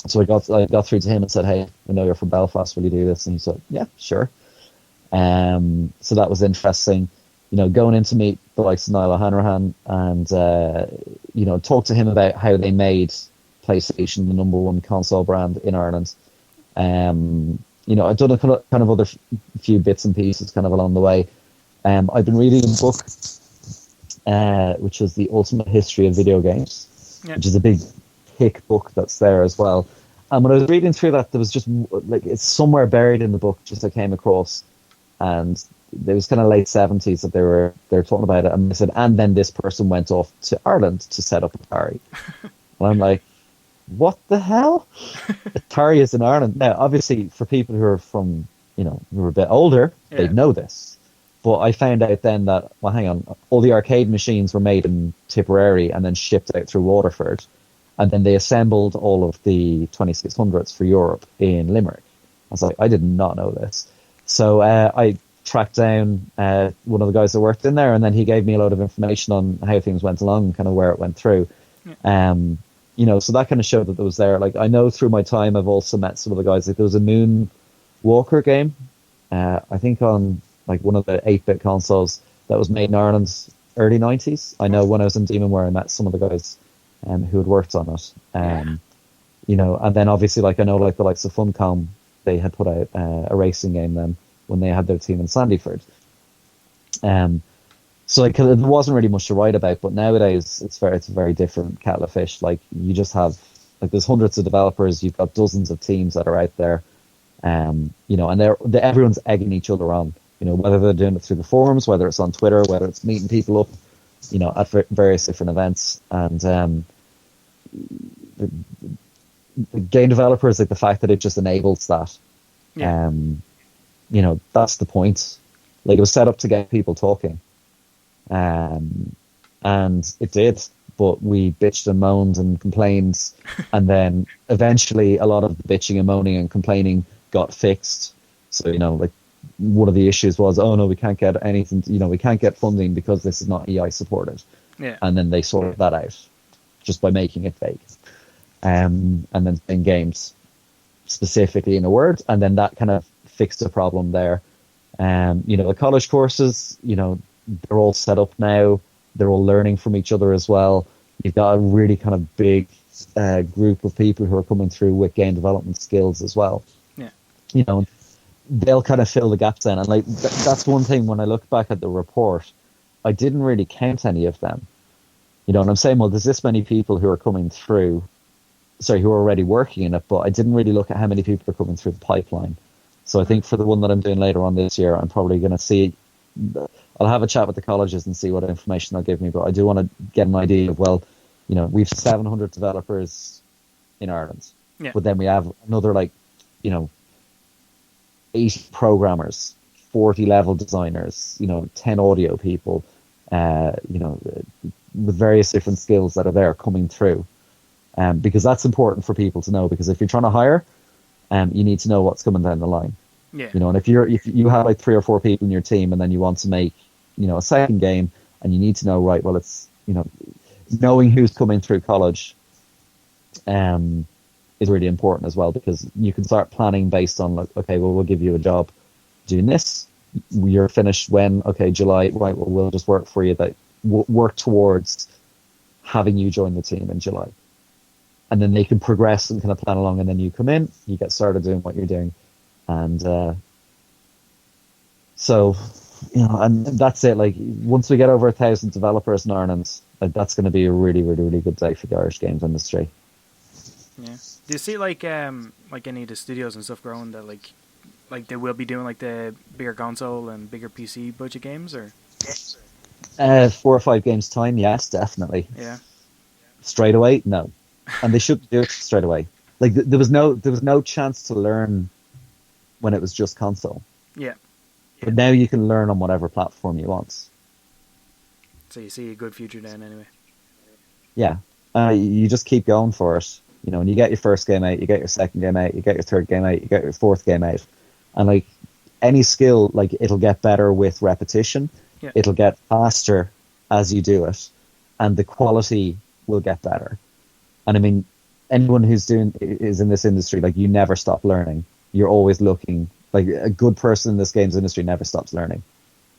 So I got through to him and said, "Hey, I know you're from Belfast. Will you do this?" And he said, "Yeah, sure." So that was interesting. Going in to meet the likes of Niall O'Hanrahan and talk to him about how they made PlayStation the number one console brand in Ireland. I've done a kind of other few bits and pieces kind of along the way. I've been reading a book, which is The Ultimate History of Video Games, which is a big, thick book that's there as well. And when I was reading through that, there was just like it's somewhere buried in the book, just I came across, and it was kind of late 70s that they were talking about it, and they said, and then this person went off to Ireland to set up Atari. And I'm like, what the hell? Atari is in Ireland. Now, obviously, for people who are from, who are a bit older, they'd know this. But I found out then that, well, hang on, all the arcade machines were made in Tipperary and then shipped out through Waterford. And then they assembled all of the 2600s for Europe in Limerick. I was like, I did not know this. So I tracked down one of the guys that worked in there, and then he gave me a lot of information on how things went along and kind of where it went through. So that kind of showed that it was there. Like I know through my time, I've also met some of the guys. Like there was a Moon Walker game, I think on like one of the 8-bit consoles that was made in Ireland early 90s. I know when I was in Demonware, I met some of the guys who had worked on it. And then obviously like I know like the likes of Funcom, they had put out a racing game then when they had their team in Sandyford. So like, there wasn't really much to write about, but nowadays it's a very different kettle of fish. Like you just have like there's hundreds of developers, you've got dozens of teams that are out there, and everyone's egging each other on. Whether they're doing it through the forums, whether it's on Twitter, whether it's meeting people up, at various different events, and the game developers, like the fact that it just enables that. That's the point. Like it was set up to get people talking. And it did, but we bitched and moaned and complained, and then eventually a lot of the bitching and moaning and complaining got fixed. So like one of the issues was, oh no, we can't get anything, we can't get funding because this is not EI supported. And then they sorted that out just by making it vague, and then saying games specifically in a word, and then that kind of fixed the problem there. The college courses, they're all set up now. They're all learning from each other as well. You've got a really kind of big group of people who are coming through with game development skills as well. They'll kind of fill the gaps in. And like that's one thing when I look back at the report, I didn't really count any of them. And I'm saying, well, there's this many people who are coming through, who are already working in it, but I didn't really look at how many people are coming through the pipeline. So I think for the one that I'm doing later on this year, I'm probably going to see, I'll have a chat with the colleges and see what information they'll give me, but I do want to get an idea of, we've 700 developers in Ireland, but then we have another 80 programmers, 40 level designers, 10 audio people, with various different skills that are there coming through. Because that's important for people to know, because if you're trying to hire, you need to know what's coming down the line. And if you have like 3 or 4 people in your team and then you want to make, a second game, and you need to know, right, well, it's, knowing who's coming through college, is really important as well, because you can start planning based on, like, okay, well, we'll give you a job doing this. You're finished when? Okay, July. Right, well, we'll just work for you, that work towards having you join the team in July. And then they can progress and kind of plan along, and then you come in, you get started doing what you're doing. And so, and that's it. Like, once we get over 1,000 developers in Ireland, like, that's going to be a really, really, really good day for the Irish games industry. Yeah. Do you see like any of the studios and stuff growing that like they will be doing like the bigger console and bigger PC budget games, or? 4 or 5 games time, yes, definitely. Yeah. Straight away, no, and they should do it straight away. Like, there was no chance to learn when it was just console. Yeah. But now you can learn on whatever platform you want. So you see a good future then, anyway. Yeah, you just keep going for it. And you get your first game out, you get your second game out, you get your third game out, you get your fourth game out, and like any skill, like, it'll get better with repetition. Yeah. It'll get faster as you do it, and the quality will get better. And I mean, anyone is in this industry, like, you never stop learning. You're always looking. Like, a good person in this games industry never stops learning.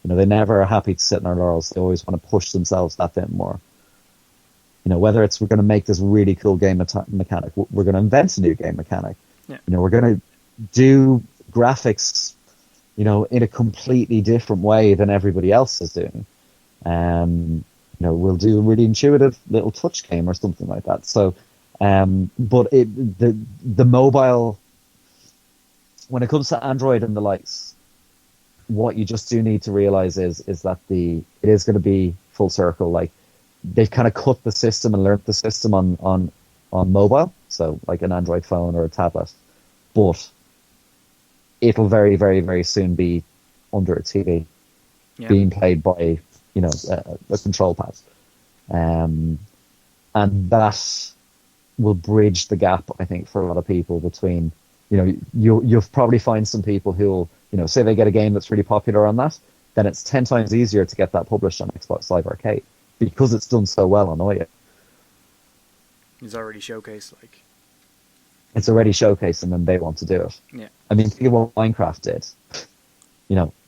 They never are happy to sit in their laurels. They always want to push themselves that bit more. Whether it's, we're going to make this really cool game mechanic, we're going to invent a new game mechanic. Yeah. We're going to do graphics, in a completely different way than everybody else is doing. We'll do a really intuitive little touch game or something like that. So, but the mobile, when it comes to Android and the likes, what you just do need to realize is that it is going to be full circle. Like, they've kind of cut the system and learnt the system on mobile, so like an Android phone or a tablet, but it'll very, very, very soon be under a TV, being played by a control pad, and that will bridge the gap, I think, for a lot of people between, you'll probably find some people who'll, say they get a game that's really popular on that, then it's 10 times easier to get that published on Xbox Live Arcade, because it's done so well on Ouya. It's already showcased, like. It's already showcased, and then they want to do it. Yeah. I mean, think of what Minecraft did.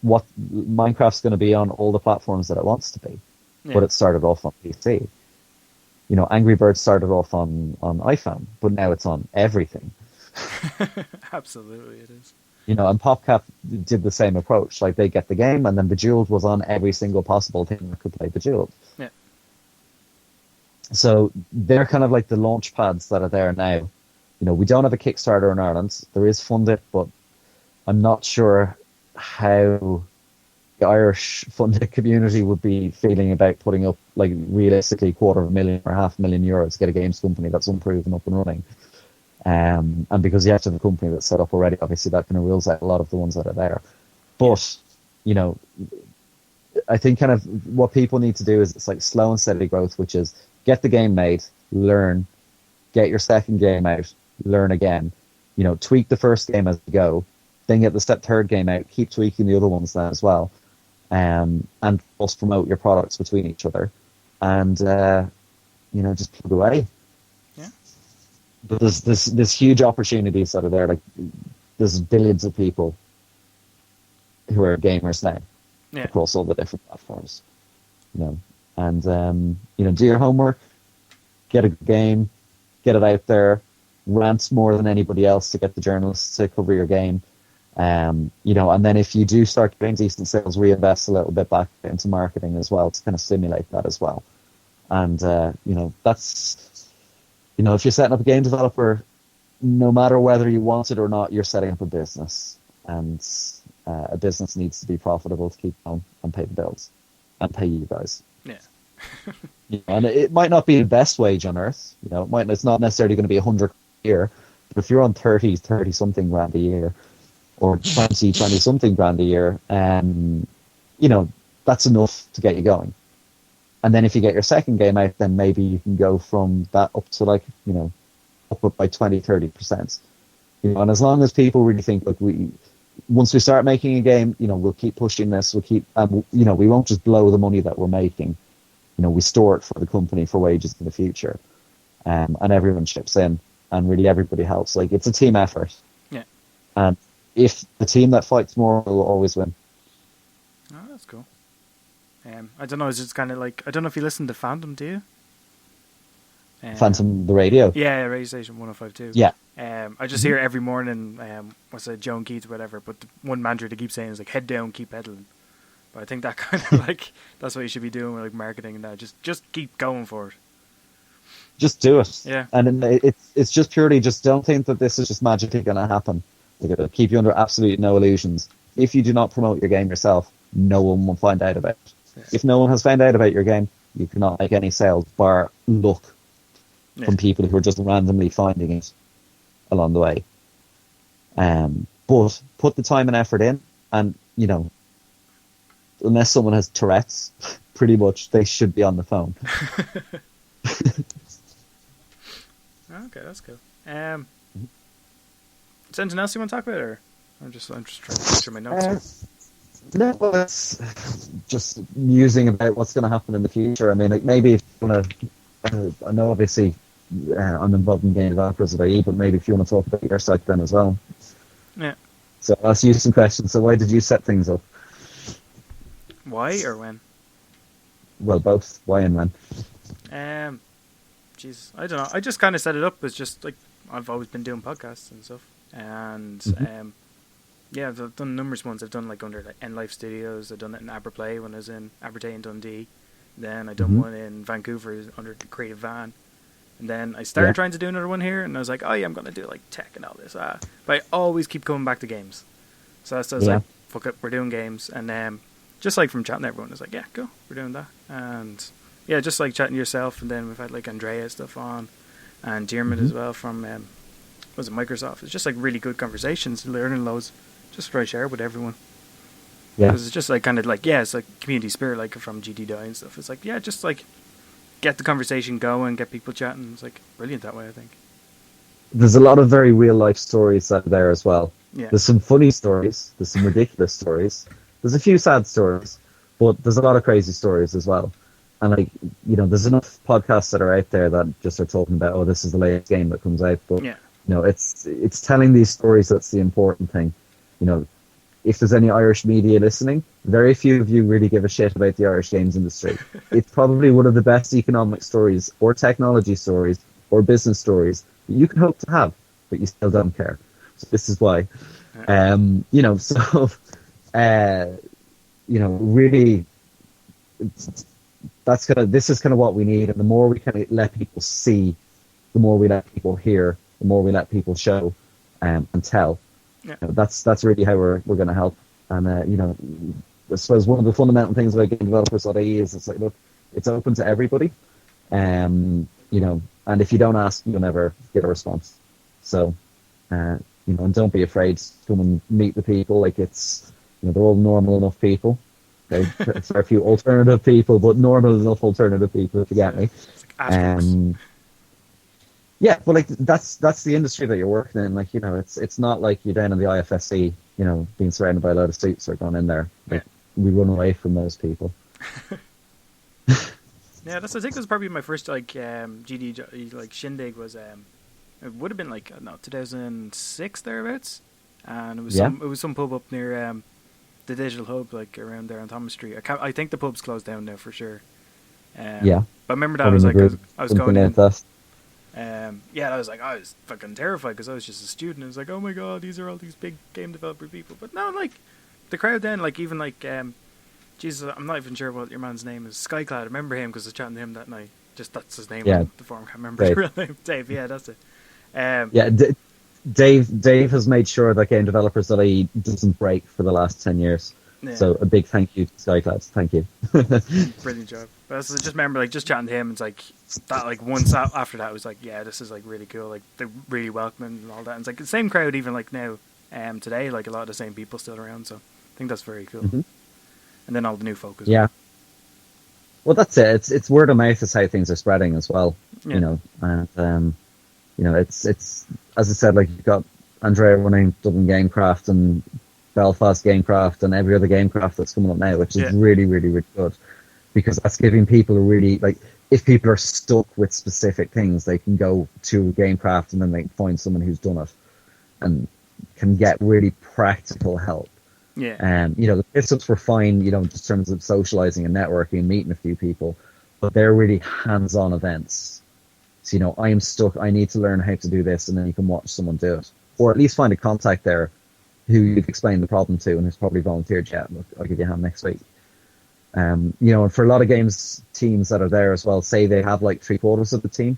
What Minecraft's going to be on all the platforms that it wants to be, but it started off on PC. Angry Birds started off on iPhone, but now it's on everything. Absolutely, it is. And PopCap did the same approach. Like, they get the game, and then Bejeweled was on every single possible thing that could play Bejeweled. Yeah. So they're kind of like the launch pads that are there now. We don't have a Kickstarter in Ireland. There is funded, but I'm not sure how the Irish funded community would be feeling about putting up, like, realistically €250,000 or €500,000 to get a games company that's unproven up and running. And because you have to have a company that's set up already, obviously that kind of rules out a lot of the ones that are there. But, I think kind of what people need to do is, it's like slow and steady growth, which is get the game made, learn, get your second game out, learn again, tweak the first game as you go, then get the third game out, keep tweaking the other ones then as well, and also promote your products between each other, and just plug away. Yeah. But there's huge opportunities that are there. Like, there's billions of people who are gamers now, across all the different platforms. And do your homework, get a game, get it out there, rant more than anybody else to get the journalists to cover your game. And then if you do start getting decent sales, reinvest a little bit back into marketing as well to kind of stimulate that as well. And, that's, if you're setting up a game developer, no matter whether you want it or not, you're setting up a business. And a business needs to be profitable to keep on and pay the bills and pay you guys. Yeah. And it might not be the best wage on earth. It's not necessarily going to be 100 a year, but if you're on 30 something grand a year, or 20 something grand a year, that's enough to get you going. And then if you get your second game out, then maybe you can go from that up to up by 20-30%. And as long as people really think, look, once we start making a game, we'll keep pushing this, we won't just blow the money that we're making. We store it for the company for wages in the future, and everyone chips in. and really everybody helps. Like, it's a team effort. Yeah. And if the team that fights more will always win. Oh, that's cool. I don't know. It's just kind of like, I don't know if you listen to Phantom, do you? Phantom, the radio. Yeah, radio station 105.2. Yeah. I just hear every morning, what's it, Joan Keats or whatever, but the one mantra they keep saying is like, head down, keep pedaling. But I think that kind of like, that's what you should be doing with like marketing and that. Just keep going for it. Just do it. Yeah. And it's just purely, just don't think that this is just magically going to happen. Like, it'll keep you under absolutely no illusions. If you do not promote your game yourself, no one will find out about it. Yeah. If no one has found out about your game, you cannot make any sales, bar luck from people who are just randomly finding it along the way. But put the time and effort in, and, you know, unless someone has Tourette's, pretty much they should be on the phone. Okay, that's cool. Is there anything else you want to talk about, or I'm just trying to picture my notes. No, well, it's just musing about what's going to happen in the future. I mean, like, maybe if you want to, I know obviously I'm involved in GameDevelopers.ie, but maybe if you want to talk about your site then as well. Yeah. So I'll ask you some questions. So why did you set things up? Why or when? Well, both. Why and when? Jeez, I don't know. I just kind of set it up as just like, I've always been doing podcasts and stuff, and yeah, I've done numerous ones. I've done like under like End Life Studios. I've done it in Aberplay when I was in Aberdeen, Dundee. Then I done one in Vancouver under the Creative Van. And then I started trying to do another one here, and I was like, oh yeah, I'm going to do like tech and all this. But I always keep coming back to games. So I was like, fuck it, we're doing games. And just like from chatting to everyone, I was like, yeah, go, we're doing that. And yeah, just like chatting to yourself. And then we've had like Andrea stuff on, and Diarmid as well from, was it Microsoft? It's just like really good conversations, learning loads, just for I share with everyone. Yeah. Because it's just like kind of like, yeah, it's like community spirit, like from GD.ie and stuff. It's like, yeah, just like get the conversation going, get people chatting. It's like brilliant that way, I think. There's a lot of very real life stories out there as well. Yeah. There's some funny stories, there's some ridiculous stories, there's a few sad stories, but there's a lot of crazy stories as well. And like, you know, there's enough podcasts that are out there that just are talking about, oh, this is the latest game that comes out. But you know, it's telling these stories that's the important thing. You know, if there's any Irish media listening, very few of you really give a shit about the Irish games industry. It's probably one of the best economic stories or technology stories or business stories that you can hope to have, but you still don't care. So this is why. You know, so, you know, really, this is kind of what we need. And the more we kind of let people see, the more we let people hear, the more we let people show and tell. You know, that's really how we're going to help. And you know, I suppose one of the fundamental things about GameDevelopers.ie is it's like, look, it's open to everybody. You know, and if you don't ask, you'll never get a response. So, you know, and don't be afraid to come and meet the people. Like, it's, you know, they're all normal enough people. Okay, there are a few alternative people, but normal enough alternative people, if you get me. Yeah, but like that's the industry that you're working in. Like, you know, it's not like you're down in the IFSC, you know, being surrounded by a lot of suits or going in there. Like, we run away from those people. Yeah, I think that's probably my first like GD like shindig was it would have been like 2006 thereabouts, and it was some pub up near the Digital Hub, like around there on Thomas Street. I think the pub's closed down now for sure. But I remember that I was going in. I was like, I was fucking terrified because I was just a student. I was like, oh my god, these are all these big game developer people. But no, like the crowd then, like even like Jesus, I'm not even sure what your man's name is. Skyclad, I remember him because I was chatting to him that night. Just that's his name on the forum. I can't remember his real name. Dave, yeah, that's it. Dave has made sure that GameDevelopers.ie doesn't break for the last 10 years. Yeah. So a big thank you to Skyclads. Thank you. Brilliant job. But I just remember like just chatting to him. It's like that. Like once after that, I was like, yeah, this is like really cool. Like they're really welcoming and all that. And it's like the same crowd even like now, today. Like a lot of the same people still around. So I think that's very cool. Mm-hmm. And then all the new folk as well. Well, that's it. It's word of mouth is how things are spreading as well. Yeah. You know, and you know, it's as I said, like you've got Andrea running Dublin Gamecraft and Belfast Gamecraft and every other Gamecraft that's coming up now, which is really, really, really good, because that's giving people a really, like, if people are stuck with specific things, they can go to GameCraft and then they can find someone who's done it and can get really practical help. Yeah. And the piss-ups were fine, in terms of socializing and networking and meeting a few people, but they're really hands-on events. So, I am stuck, I need to learn how to do this, and then you can watch someone do it. Or at least find a contact there who you've explained the problem to and who's probably volunteered yet. I'll give you a hand next week. And for a lot of games teams that are there as well, say they have like 3/4 of the team,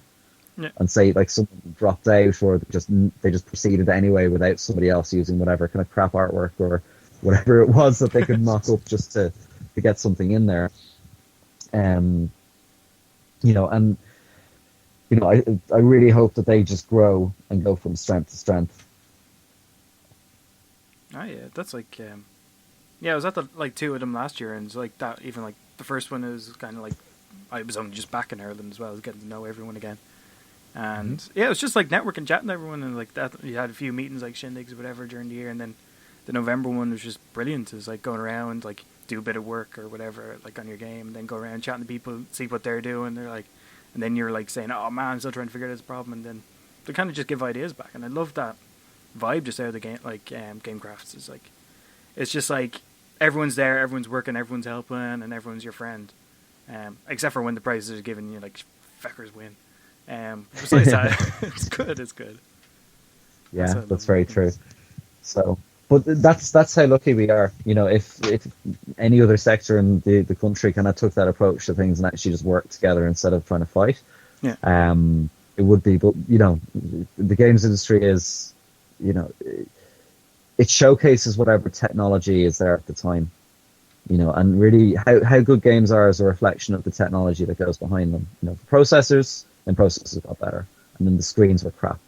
and say like someone dropped out or they just proceeded anyway without somebody else using whatever kind of crap artwork or whatever it was that they could mock up just to get something in there. I really hope that they just grow and go from strength to strength. Oh yeah, that's like I was at the like 2 of them last year, and it's like that. Even like the first one is kind of like I was only just back in Ireland as well, I was getting to know everyone again, and it was just like networking, chatting to everyone, and like that. You had a few meetings like shindigs or whatever during the year, and then the November one was just brilliant. It was like going around, like do a bit of work or whatever, like on your game, and then go around chatting to people, see what they're doing. They're like, and then you're like saying, "Oh man, I'm still trying to figure out this problem," and then they kind of just give ideas back, and I love that vibe just out of the game. Like GameCrafts is like, it's just like everyone's there, everyone's working, everyone's helping, and everyone's your friend. Except for when the prizes are given, you like feckers win. Besides that, it's good. Yeah, that's very true. So, but that's how lucky we are. If any other sector in the country kind of took that approach to things and actually just worked together instead of trying to fight, it would be. But the games industry is, it showcases whatever technology is there at the time. And really how good games are is a reflection of the technology that goes behind them. The processors got better, and then the screens were crap.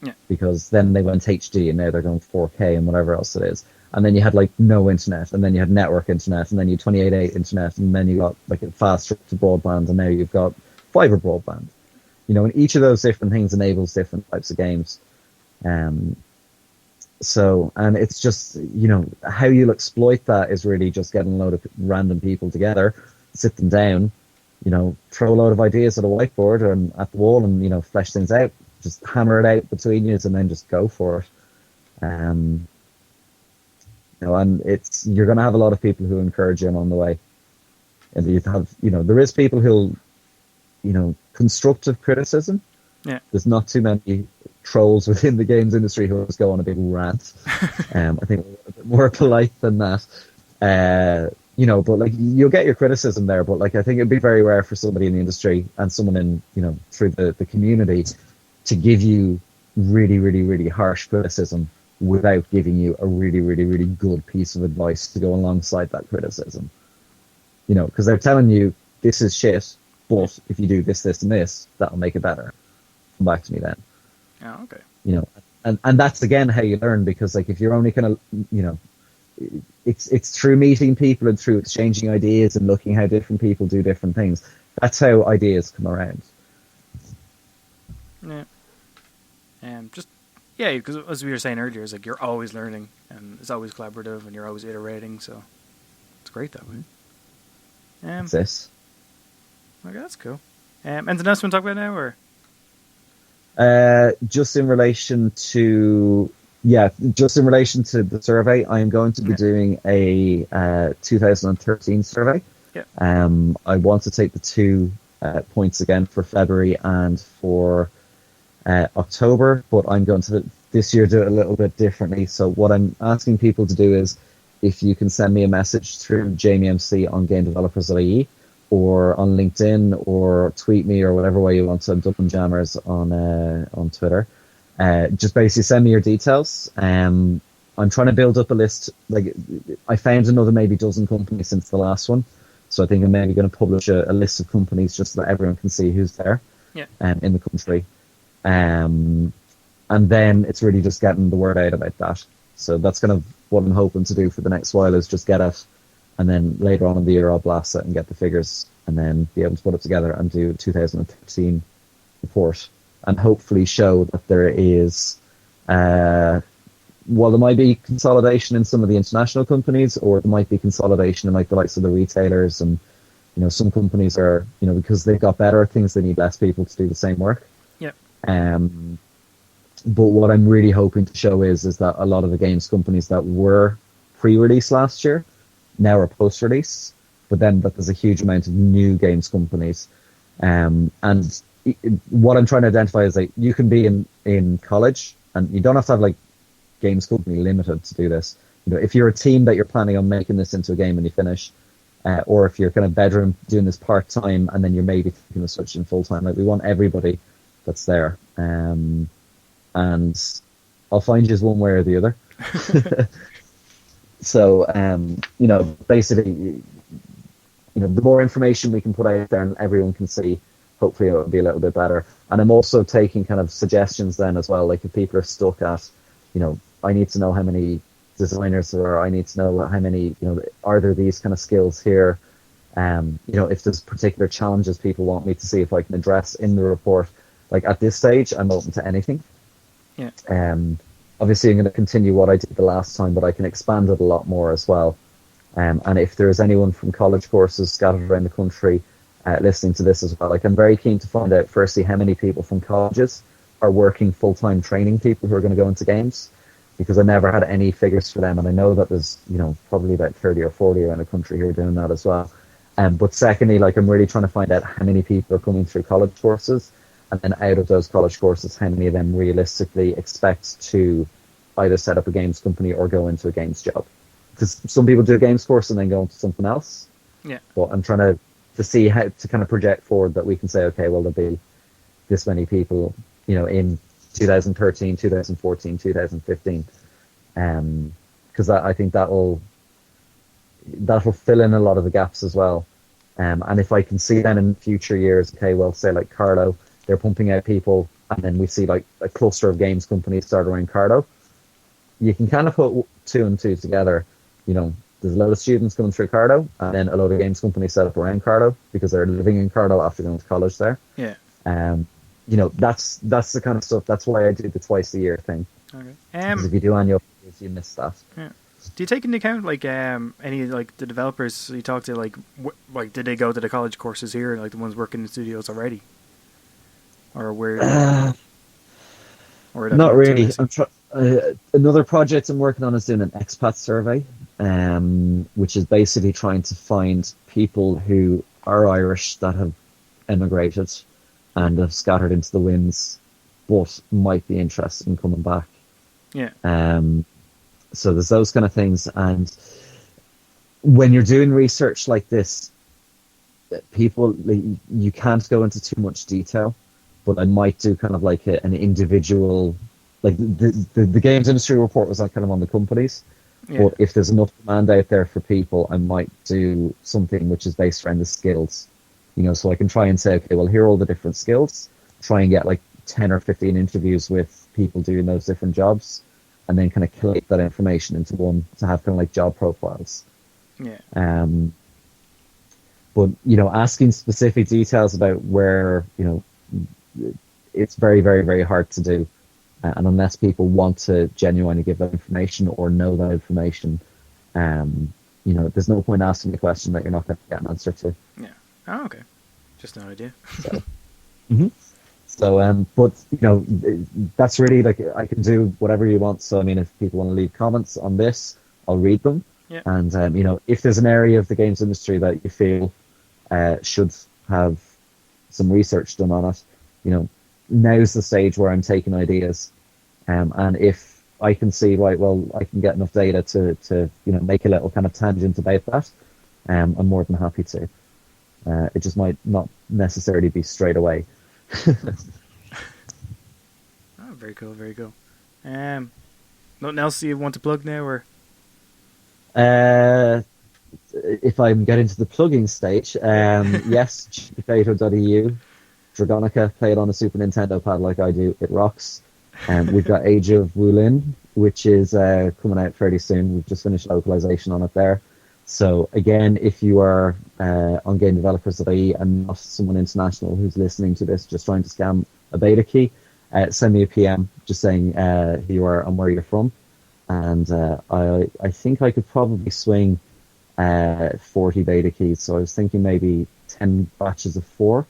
Yeah. Because then they went HD and now they're going 4K and whatever else it is. And then you had like no internet, and then you had network internet, and then you had 28.8 internet, and then you got like a fast to broadband, and now you've got fiber broadband. And each of those different things enables different types of games. So, and it's just, how you'll exploit that is really just getting a load of random people together, sit them down, throw a load of ideas at a whiteboard and at the wall and, flesh things out, just hammer it out between you and then just go for it. And you're going to have a lot of people who encourage you on the way. And you have, there is people who'll, constructive criticism. Yeah. There's not too many trolls within the games industry who just go on a big rant. I think we're a bit more polite than that. But like you'll get your criticism there, but like I think it'd be very rare for somebody in the industry and someone in, through the community to give you really, really, really harsh criticism without giving you a really, really, really good piece of advice to go alongside that criticism. Because they're telling you this is shit, but if you do this, this, and this, that'll make it better. Come back to me then. Oh, okay. And that's again how you learn, because like if you're only kind of, it's through meeting people and through exchanging ideas and looking how different people do different things. That's how ideas come around. Yeah. Because as we were saying earlier, it's like you're always learning and it's always collaborative and you're always iterating, so it's great that way. That's this. Okay, that's cool. Anything else you want to talk about now, or? Just in relation to the survey, I am going to be doing a 2013 survey. Yeah. I want to take the 2 points again for February and for October, but I'm going to this year do it a little bit differently. So what I'm asking people to do is, if you can send me a message through Jamie MC on GameDevelopers.ie, or on LinkedIn, or tweet me, or whatever way you want to, Dublin Jammers on Twitter. Just basically send me your details. I'm trying to build up a list. Like I found another maybe dozen companies since the last one, so I think I'm maybe going to publish a list of companies just so that everyone can see who's there. Yeah. In the country. And then it's really just getting the word out about that. So that's kind of what I'm hoping to do for the next while, is just get it. And then later on in the year, I'll blast it and get the figures, and then be able to put it together and do a 2013 report, and hopefully show that there is, there might be consolidation in some of the international companies, or there might be consolidation in like the likes of the retailers and, some companies are, because they've got better at things, they need less people to do the same work. Yep. But what I'm really hoping to show is that a lot of the games companies that were pre-release last year now are post-release, but then that there's a huge amount of new games companies. And what I'm trying to identify is that you can be in college, and you don't have to have like games company limited to do this. If you're a team that you're planning on making this into a game when you finish, or if you're kind of bedroom doing this part-time and then you're maybe thinking of switching full-time, like we want everybody that's there. And I'll find you one way or the other. So, basically, the more information we can put out there and everyone can see, hopefully it will be a little bit better. And I'm also taking kind of suggestions then as well. Like if people are stuck at, I need to know how many designers there are. I need to know how many, are there these kind of skills here? If there's particular challenges people want me to see if I can address in the report. Like at this stage, I'm open to anything. Yeah. Obviously, I'm going to continue what I did the last time, but I can expand it a lot more as well. And if there's anyone from college courses scattered around the country listening to this as well, like I'm very keen to find out, firstly, how many people from colleges are working full-time training people who are going to go into games, because I never had any figures for them. And I know that there's, probably about 30 or 40 around the country who are doing that as well. But secondly, like I'm really trying to find out how many people are coming through college courses. And then out of those college courses, how many of them realistically expect to either set up a games company or go into a games job? Because some people do a games course and then go into something else. Yeah. But I'm trying to see how to kind of project forward that we can say, okay, well, there'll be this many people, in 2013, 2014, 2015. Because I think that'll fill in a lot of the gaps as well. And if I can see then in future years, okay, well, say like Carlo, they're pumping out people, and then we see like a cluster of games companies start around Carlo. You can kind of put 2 and 2 together. There's a lot of students coming through Carlo, and then a lot of games companies set up around Carlo because they're living in Carlo after going to college there. Yeah. That's the kind of stuff. That's why I do the twice a year thing. Okay. Because if you do annual, you miss that. Yeah. Do you take into account like any like the developers you talk to, like did they go to the college courses here, like the ones working in studios already? Or where? Or not really. Another project I'm working on is doing an expat survey, which is basically trying to find people who are Irish that have emigrated and have scattered into the winds, but might be interested in coming back. Yeah. So there's those kind of things, and when you're doing research like this, you can't go into too much detail. But I might do kind of like an individual, like the games industry report was like kind of on the companies. Yeah. But if there's enough demand out there for people, I might do something which is based around the skills. So I can try and say, okay, well, here are all the different skills. Try and get like 10 or 15 interviews with people doing those different jobs, and then kind of collate that information into one to have kind of like job profiles. Yeah. But asking specific details about where it's very, very, very hard to do, and unless people want to genuinely give that information or know that information, there's no point asking a question that you're not going to get an answer to. Yeah. Oh, okay. Just an idea. So, So, but that's really like I can do whatever you want. So, I mean, if people want to leave comments on this, I'll read them. Yeah. And if there's an area of the games industry that you feel should have some research done on it, now's the stage where I'm taking ideas, and if I can see, right, well, I can get enough data to make a little kind of tangent about that, I'm more than happy to. It just might not necessarily be straight away. Oh, very cool, very cool. Nothing else you want to plug now, or? If I'm getting to the plugging stage, yes, gPotato.eu, Dragonica, play it on a Super Nintendo pad like I do, it rocks. We've got Age of Wulin, which is coming out fairly soon. We've just finished localization on it there. So again, if you are on GameDevelopers.ie and not someone international who's listening to this just trying to scam a beta key, send me a PM just saying who you are and where you're from. And I think I could probably swing 40 beta keys. So I was thinking maybe 10 batches of 4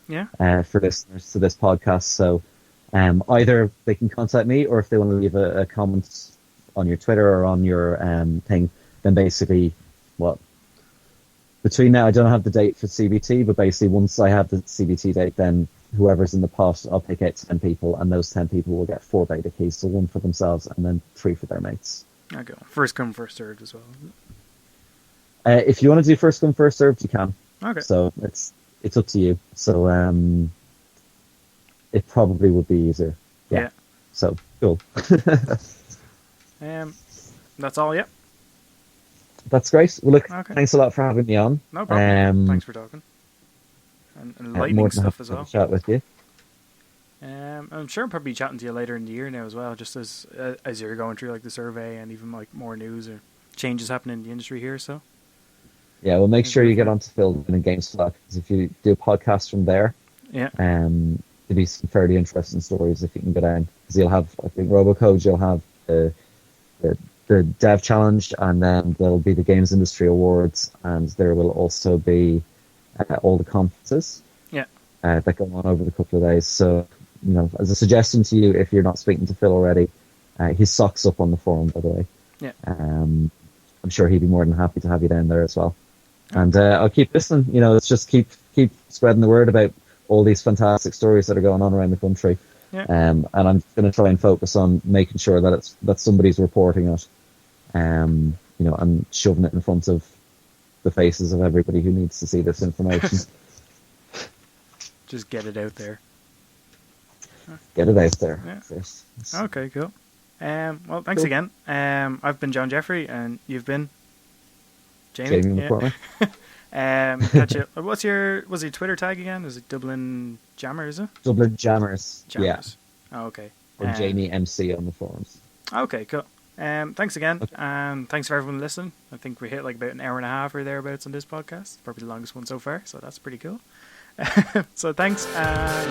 for listeners to this podcast. So either they can contact me, or if they want to leave a comment on your Twitter or on your thing, then basically, between now, I don't have the date for CBT, but basically once I have the CBT date, then whoever's in the pot, I'll pick out 10 people, and those 10 people will get 4 beta keys, so 1 for themselves and then 3 for their mates. Okay. First come, first served as well. If you want to do first come, first served, you can. Okay. So it's up to you. So it probably would be easier. Yeah. So cool. That's all. Yep. That's great. Well, look, thanks a lot for having me on. No problem. Thanks for talking. And enlightening stuff as well. Chat with you. I'm sure I'll probably be chatting to you later in the year now as well, just as you're going through like the survey and even like more news or changes happening in the industry here. So yeah, well, make sure you get onto Phil in GameSpot, because if you do a podcast from there, there'll be some fairly interesting stories if you can get in. Because you'll have, I think, Robocode, you'll have the Dev Challenge, and then there'll be the Games Industry Awards, and there will also be all the conferences that go on over the couple of days. So, as a suggestion to you, if you're not speaking to Phil already, his socks up on the forum, by the way. Yeah. I'm sure he'd be more than happy to have you down there as well. And I'll keep listening. It's just keep spreading the word about all these fantastic stories that are going on around the country. Yeah. And I'm going to try and focus on making sure that somebody's reporting it, and shoving it in front of the faces of everybody who needs to see this information. Just get it out there. Get it out there. Yeah. Okay, cool. Well, thanks again. I've been John Jeffrey, and you've been Jamie McCormick. Catch you. What's your Twitter tag again? Is it Dublin Jammer? Is it Dublin Jammers? Yeah. Oh, okay. Or Jamie MC on the forums. Okay, cool. Thanks again, and thanks for everyone listening. I think we hit like about an hour and a half or thereabouts on this podcast. Probably the longest one so far, so that's pretty cool. So thanks, and